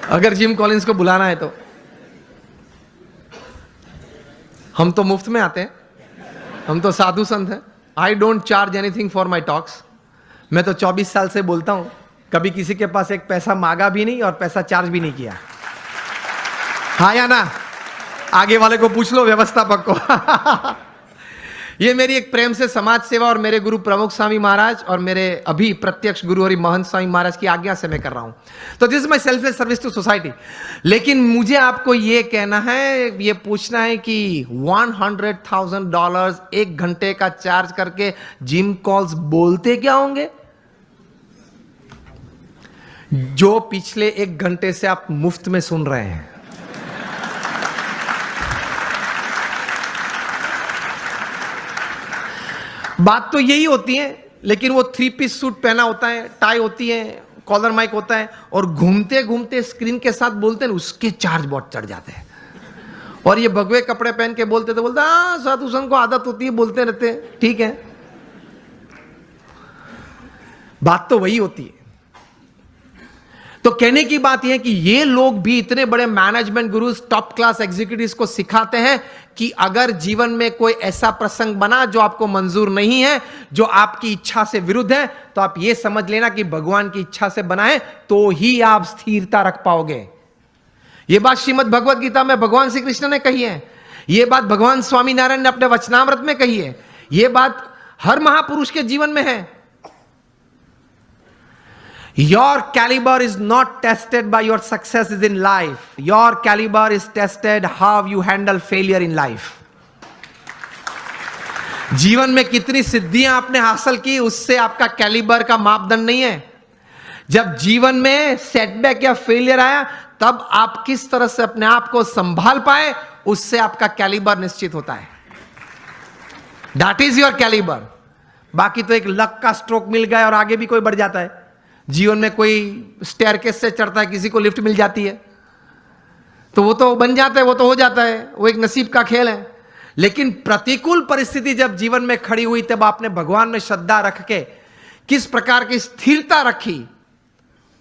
S1: अगर जिम कॉलिंस को बुलाना है तो हम तो मुफ्त में आते हैं, हम तो साधु संत हैं। I don't charge anything for my talks. मैं तो 24 साल से बोलता हूं, कभी किसी के पास एक पैसा मांगा भी नहीं और पैसा चार्ज भी नहीं किया। हाँ या ना? आगे वाले को पूछ लो, व्यवस्थापक को। ये मेरी एक प्रेम से समाज सेवा और मेरे गुरु प्रमुख स्वामी महाराज और मेरे अभी प्रत्यक्ष गुरु हरि महंत स्वामी महाराज की आज्ञा से मैं कर रहा हूं। तो this is my selfless service to society. लेकिन मुझे आपको ये कहना है, ये पूछना है कि $100,000 एक घंटे का चार्ज करके जिम कॉल्स बोलते क्या होंगे? जो पिछले एक घंटे से आप मुफ्त में सुन रहे हैं। बात तो यही होती है, लेकिन वो 3 पीस सूट पहना होता है, टाई होती है, कॉलर माइक होता है और घूमते घूमते स्क्रीन के साथ बोलते हैं, उसके चार्ज बहुत चढ़ जाते हैं। और ये भगवे कपड़े पहन के बोलते तो बोलते हाँ, साधु संत को आदत होती है, बोलते रहते हैं, ठीक है। बात तो वही होती है। तो कहने की बात यह है कि ये लोग भी इतने बड़े management gurus, top class executives को सिखाते हैं कि अगर जीवन में कोई ऐसा प्रसंग बना जो आपको मंजूर नहीं है, जो आपकी इच्छा से विरुद्ध है, तो आप ये समझ लेना कि भगवान की इच्छा से बना है, तो ही आप स्थिरता रख पाओगे। यह बात श्रीमद् भगवद गीता में भगवान श्री कृष्ण ने कही है, यह बात भगवान स्वामी नारायण ने अपने वचनामृत में कही है, यह बात हर महापुरुष के जीवन में है। Your caliber is not tested by your successes in life. Your caliber is tested how you handle failure in life. जीवन में कितनी सिद्धियां आपने हासिल की, उससे आपका कैलिबर का मापदंड नहीं है। जब जीवन में सेटबैक या फेलियर आया, तब आप किस तरह से अपने आप को संभाल पाए, उससे आपका कैलिबर निश्चित होता है। That is your caliber. बाकी तो एक लक का स्ट्रोक मिल गया और आगे भी कोई बढ़ जाता है। जीवन में कोई स्टेयरकेस से चढ़ता है, किसी को लिफ्ट मिल जाती है, तो वो तो बन जाता है, वो तो हो जाता है, वो एक नसीब का खेल है। लेकिन प्रतिकूल परिस्थिति जब जीवन में खड़ी हुई, तब आपने भगवान में श्रद्धा रख के किस प्रकार की स्थिरता रखी,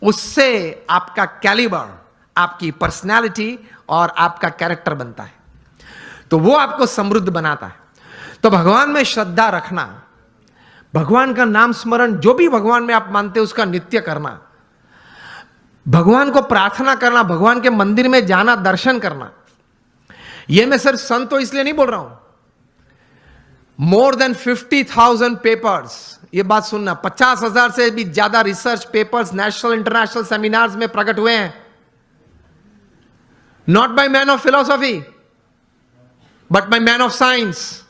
S1: उससे आपका कैलिबर, आपकी पर्सनैलिटी और आपका कैरेक्टर बनता है, तो वो आपको समृद्ध बनाता है। तो भगवान में श्रद्धा रखना, भगवान का नाम स्मरण, जो भी भगवान में आप मानते हैं उसका नित्य करना, भगवान को प्रार्थना करना, भगवान के मंदिर में जाना, दर्शन करना। यह मैं सिर्फ संत तो इसलिए नहीं बोल रहा हूं। मोर देन 50,000 पेपर्स, यह बात सुनना, 50,000 से भी ज्यादा research papers national international seminars में प्रकट हुए हैं। Not by man of philosophy but by man of science.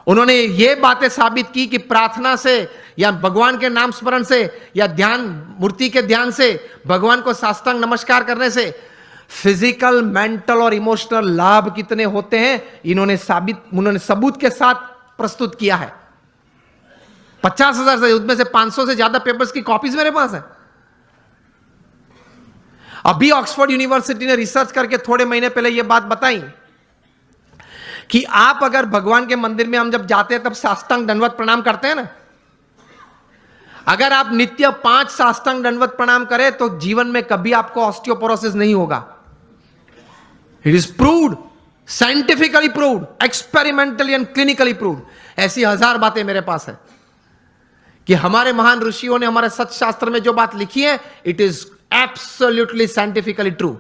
S1: उन्होंने ये बातें साबित की कि प्रार्थना से या भगवान के नाम स्मरण से या ध्यान, मूर्ति के ध्यान से, भगवान को साष्टांग नमस्कार करने से फिजिकल, मेंटल और इमोशनल लाभ कितने होते हैं, उन्होंने सबूत के साथ प्रस्तुत किया है। 50,000 से, उसमें से 500 से ज्यादा पेपर्स की कॉपीज मेरे पास है। अभी ऑक्सफोर्ड यूनिवर्सिटी ने रिसर्च करके थोड़े महीने पहले यह बात बताई कि आप अगर भगवान के मंदिर में हम जब जाते हैं तब साष्टांग दंडवत प्रणाम करते हैं ना, अगर आप नित्य 5 साष्टांग दंडवत प्रणाम करें तो जीवन में कभी आपको ऑस्टियोपोरोसिस नहीं होगा। It is proved, scientifically proved, experimentally and clinically proved. ऐसी 1000 बातें मेरे पास है कि हमारे महान ऋषियों ने हमारे सत्य शास्त्र में जो बात लिखी है, it is absolutely scientifically true.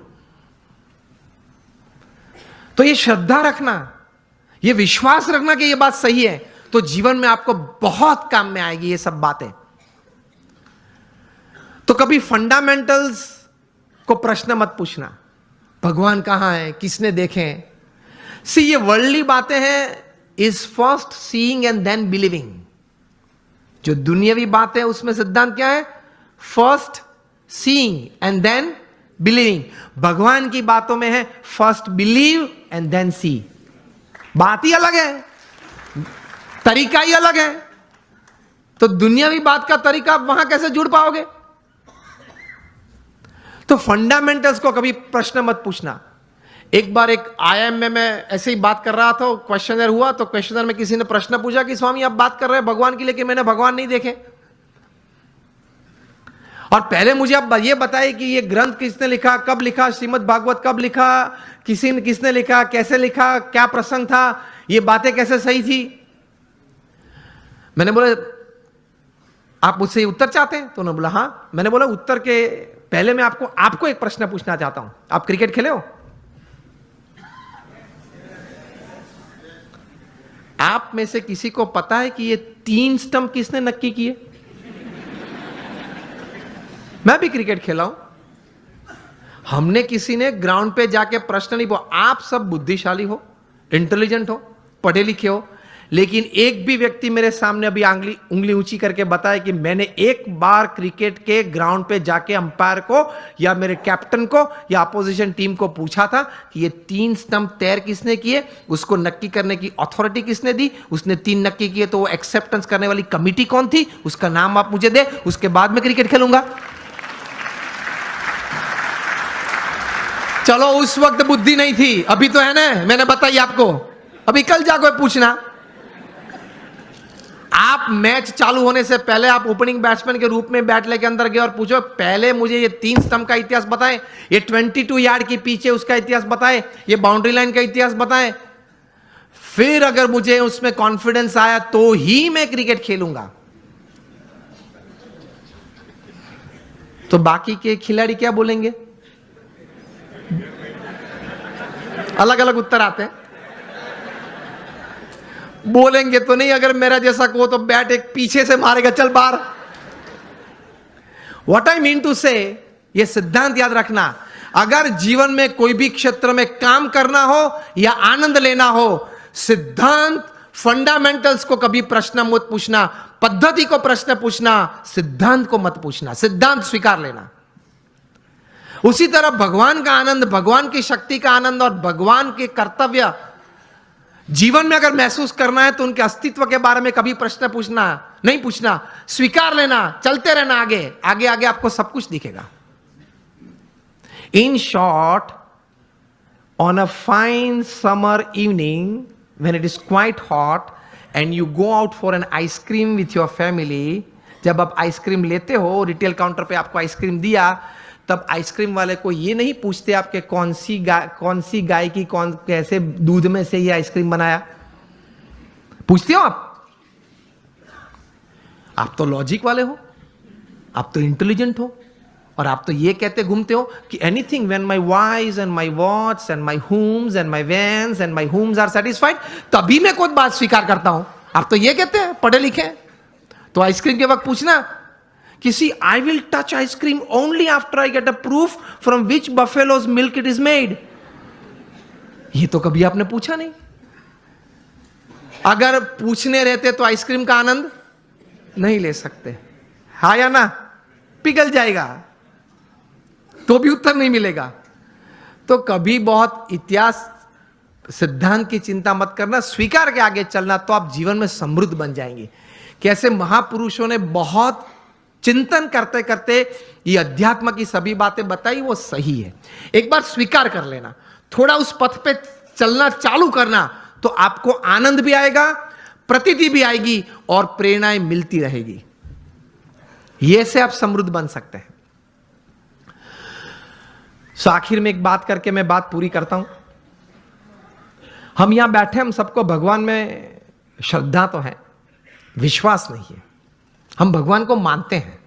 S1: तो ये श्रद्धा रखना, ये विश्वास रखना कि ये बात सही है, तो जीवन में आपको बहुत काम में आएगी ये सब बातें। तो कभी फंडामेंटल्स को प्रश्न मत पूछना, भगवान कहां है, किसने देखे। सी, ये वर्ल्डली बातें हैं, is first seeing and then believing. जो दुनियावी बातें हैं उसमें सिद्धांत क्या है? First seeing and then believing. भगवान की बातों में है first believe and then see. बात ही अलग है, तरीका ही अलग है। तो दुनियावी बात का तरीका आप वहां कैसे जुड़ पाओगे? तो फंडामेंटल्स को कभी प्रश्न मत पूछना। एक बार एक आईआईएम में मैं ऐसे ही बात कर रहा था, क्वेश्चनर हुआ, तो क्वेश्चनर में किसी ने प्रश्न पूछा कि स्वामी आप बात कर रहे हैं भगवान की, लेकिन मैंने भगवान नहीं देखे। और पहले मुझे आप ये बताइए कि ये ग्रंथ किसने लिखा, कब लिखा, श्रीमद् भागवत कब लिखा, किसने लिखा, कैसे लिखा, क्या प्रसंग था, ये बातें कैसे सही थी। मैंने बोला आप मुझसे उत्तर चाहते हैं? तो उन्होंने बोला हां। मैंने बोला उत्तर के पहले मैं आपको एक प्रश्न पूछना चाहता हूं। आप क्रिकेट खेले हो? आप में से किसी को पता है कि ये 3 स्टंप किसने नक्की किए? मैं भी क्रिकेट खेला हूं। हमने किसी ने ग्राउंड पे जाके प्रश्न नहीं पूछा। आप सब बुद्धिशाली हो, इंटेलिजेंट हो, पढ़े लिखे हो, लेकिन एक भी व्यक्ति मेरे सामने अभी उंगली ऊंची करके बताए कि मैंने एक बार क्रिकेट के ग्राउंड पे जाके अंपायर को या मेरे कैप्टन को या अपोजिशन टीम को पूछा था कि ये 3 स्टंप तैर किसने किए, उसको नक्की करने की अथॉरिटी किसने दी, उसने 3 नक्की किए तो वो एक्सेप्टेंस करने वाली कमिटी कौन थी, उसका नाम आप मुझे दे, उसके बाद मैं क्रिकेट खेलूंगा। चलो उस वक्त बुद्धि नहीं थी, अभी तो है ना, मैंने बताई आपको। अभी कल जाकर पूछना। आप मैच चालू होने से पहले आप ओपनिंग बैट्समैन के रूप में बैट लेके अंदर गए और पूछो पहले मुझे ये 3 स्टंप का इतिहास बताएं, ये 22 यार्ड के पीछे उसका इतिहास बताएं, ये बाउंड्री लाइन का इतिहास बताएं। फिर अगर मुझे उसमें कॉन्फिडेंस आया तो ही मैं क्रिकेट खेलूंगा। तो बाकी के खिलाड़ी क्या बोलेंगे? अलग अलग उत्तर आते हैं। बोलेंगे तो नहीं, अगर मेरा जैसा को तो बैट एक पीछे से मारेगा, चल बाहर। व्हाट आई मीन टू से, ये सिद्धांत याद रखना, अगर जीवन में कोई भी क्षेत्र में काम करना हो या आनंद लेना हो, सिद्धांत फंडामेंटल्स को कभी प्रश्न मत पूछना, पद्धति को प्रश्न पूछना, सिद्धांत को मत पूछना, सिद्धांत स्वीकार लेना। उसी तरह भगवान का आनंद, भगवान की शक्ति का आनंद और भगवान के कर्तव्य जीवन में अगर महसूस करना है तो उनके अस्तित्व के बारे में कभी प्रश्न पूछना नहीं, पूछना, स्वीकार लेना, चलते रहना, आगे आगे आगे आपको सब कुछ दिखेगा। In short, on a fine summer evening when it is quite hot and you go out for an ice cream with your family, जब आप आइसक्रीम लेते हो, रिटेल काउंटर पे आपको आइसक्रीम दिया, तब आइसक्रीम वाले को ये नहीं पूछते आपके कौन सी गाय की कैसे दूध में से ये आइसक्रीम बनाया। पूछते हो आप तो लॉजिक वाले हो, आप तो इंटेलिजेंट हो, और आप तो ये कहते घूमते हो कि anything when my wise and my watts and my homes and my vans and my homes are satisfied, तभी मैं कोई बात स्वीकार करता हूं। आप तो ये कहते हैं, पढ़े लिखे। तो आइसक्रीम के वक्त पूछना किसी, I will touch ice cream only after I get a proof from which buffalo's milk it is made. ये तो कभी आपने पूछा नहीं। अगर पूछने रहते तो आइसक्रीम का आनंद नहीं ले सकते, हाँ या ना? पिघल जाएगा तो भी उत्तर नहीं मिलेगा। तो कभी बहुत इतिहास सिद्धांत की चिंता मत करना, स्वीकार के आगे चलना, तो आप जीवन में समृद्ध बन जाएंगे। कैसे महापुरुषों ने बहुत चिंतन करते करते ये अध्यात्म की सभी बातें बताई, वो सही है। एक बार स्वीकार कर लेना, थोड़ा उस पथ पे चलना चालू करना, तो आपको आनंद भी आएगा, प्रतीति भी आएगी और प्रेरणाएं मिलती रहेगी। ये से आप समृद्ध बन सकते हैं। सो आखिर में एक बात करके मैं बात पूरी करता हूं। हम यहां बैठे, हम सबको भगवान में श्रद्धा तो है, विश्वास नहीं है। हम भगवान को मानते हैं,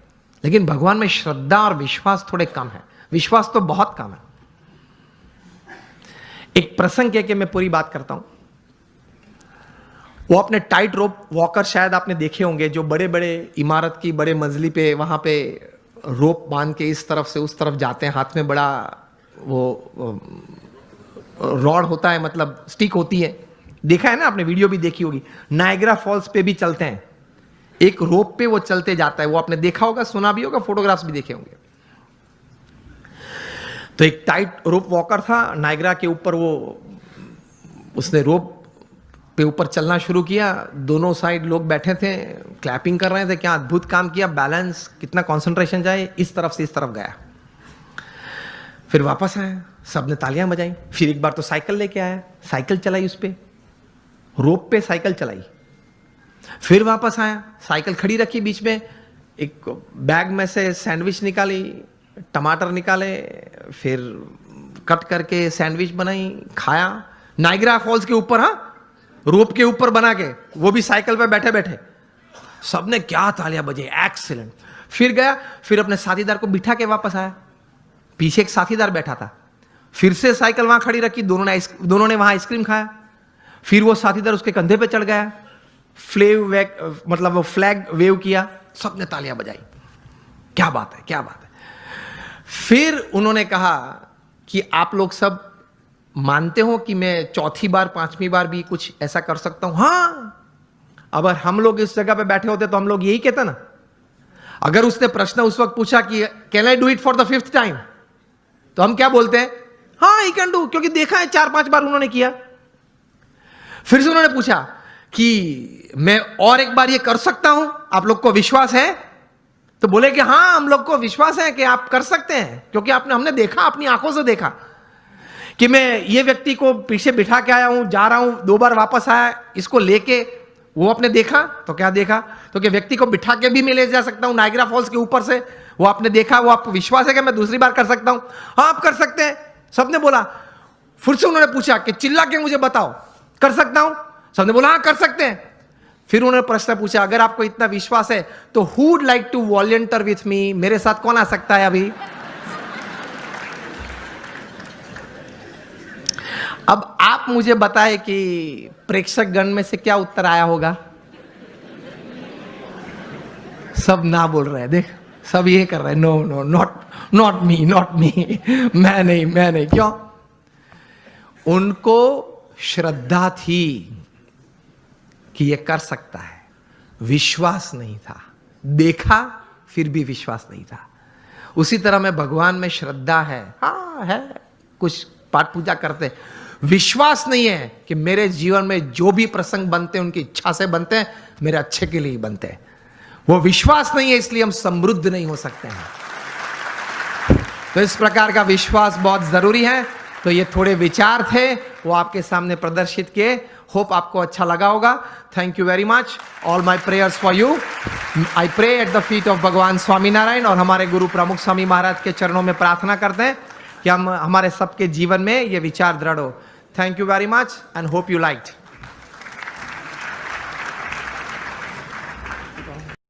S1: लेकिन भगवान में श्रद्धा और विश्वास थोड़े कम है। विश्वास तो बहुत कम है। एक प्रसंग कह के मैं पूरी बात करता हूं। वो अपने टाइट रोप वॉकर शायद आपने देखे होंगे, जो बड़े बड़े इमारत की बड़े मंजिली पे वहां पे रोप बांध के इस तरफ से उस तरफ जाते हैं। हाथ में बड़ा वो रॉड होता है, मतलब स्टिक होती है। देखा है ना आपने, वीडियो भी देखी होगी। नायग्रा फॉल्स पे भी चलते हैं, एक रोप पे वो चलते जाता है। वो आपने देखा होगा, सुना भी होगा, फोटोग्राफ्स भी देखे होंगे। तो एक टाइट रोप वॉकर था नायग्रा के ऊपर, वो उसने रोप पे ऊपर चलना शुरू किया। दोनों साइड लोग बैठे थे, क्लैपिंग कर रहे थे, क्या अद्भुत काम किया, बैलेंस, कितना कंसंट्रेशन जाए, इस तरफ से इस तरफ गया। फिर वापस आया, सबने तालियां बजाई। फिर एक बार तो साइकिल लेके आया, साइकिल चलाई, उस पे रोप पे साइकिल चलाई। फिर वापस आया, साइकिल खड़ी रखी बीच में, एक बैग में से सैंडविच निकाली, टमाटर निकाले, फिर कट करके सैंडविच बनाई, खाया। नाइग्रा फॉल्स के ऊपर, हाँ, रोप के ऊपर बना के, वो भी साइकिल पे बैठे बैठे। सबने क्या तालियां बजे, एक्सीलेंट। फिर गया, फिर अपने साथीदार को बिठा के वापस आया। पीछे एक साथीदार बैठा था, फिर से साइकिल वहां खड़ी रखी, दोनों ने वहां आइसक्रीम खाया। फिर वो साथीदार उसके कंधे पे चढ़ गया, मतलब वो फ्लैग वेव किया, सबने तालियां बजाई। क्या बात है, क्या बात है। फिर उन्होंने कहा कि आप लोग सब मानते हो कि मैं चौथी बार, पांचवी बार भी कुछ ऐसा कर सकता हूं? हाँ, अगर हम लोग इस जगह पे बैठे होते तो हम लोग यही कहते ना। अगर उसने प्रश्न उस वक्त पूछा कि can I do it for the 5th time, तो हम क्या बोलते हैं? हाँ, ही कैन डू, क्योंकि देखा है 4-5 बार उन्होंने किया। फिर से उन्होंने पूछा कि मैं और एक बार ये कर सकता हूं, आप लोग को विश्वास है? तो बोले कि हाँ, हम लोग को विश्वास है कि आप कर सकते हैं, क्योंकि हमने देखा, अपनी आंखों से देखा कि मैं ये व्यक्ति को पीछे बिठा के आया हूं, जा रहा हूं, 2 बार वापस आया, इसको लेके। वो आपने देखा, तो क्या देखा? तो कि व्यक्ति को बिठा के भी मैं ले जा सकता हूं नाइग्रा फॉल्स के ऊपर से। वो आपने देखा, वो आपको विश्वास है कि मैं दूसरी बार कर सकता हूं? हाँ, आप कर सकते हैं, सबने बोला। फिर से उन्होंने पूछा कि चिल्ला के मुझे बताओ, कर सकता हूं? सबने बोला हाँ, कर सकते हैं। फिर उन्होंने प्रश्न पूछा, अगर आपको इतना विश्वास है तो who would like to volunteer with me, मेरे साथ कौन आ सकता है अभी? अब आप मुझे बताएं कि प्रेक्षक गण में से क्या उत्तर आया होगा? सब ना बोल रहे हैं, देख, सब ये कर रहे हैं, नो नो, नॉट मी, मैं नहीं। क्यों? उनको श्रद्धा थी कि ये कर सकता है, विश्वास नहीं था। देखा, फिर भी विश्वास नहीं था। उसी तरह में भगवान में श्रद्धा है, हाँ है, कुछ पाठ पूजा करते, विश्वास नहीं है कि मेरे जीवन में जो भी प्रसंग बनते हैं उनकी इच्छा से बनते हैं, मेरे अच्छे के लिए ही बनते हैं। वो विश्वास नहीं है, इसलिए हम समृद्ध नहीं हो सकते हैं। तो इस प्रकार का विश्वास बहुत जरूरी है। तो ये थोड़े विचार थे, वो आपके सामने प्रदर्शित किए। होप आपको अच्छा लगा होगा। Thank you very much. All my prayers for you. I pray at the feet of Bhagwan Swaminarayan, और हमारे गुरु प्रमुख स्वामी महाराज के चरणों में प्रार्थना करते हैं कि हमारे सबके जीवन में ये विचार दृढ़ हो। Thank you very much and hope you liked.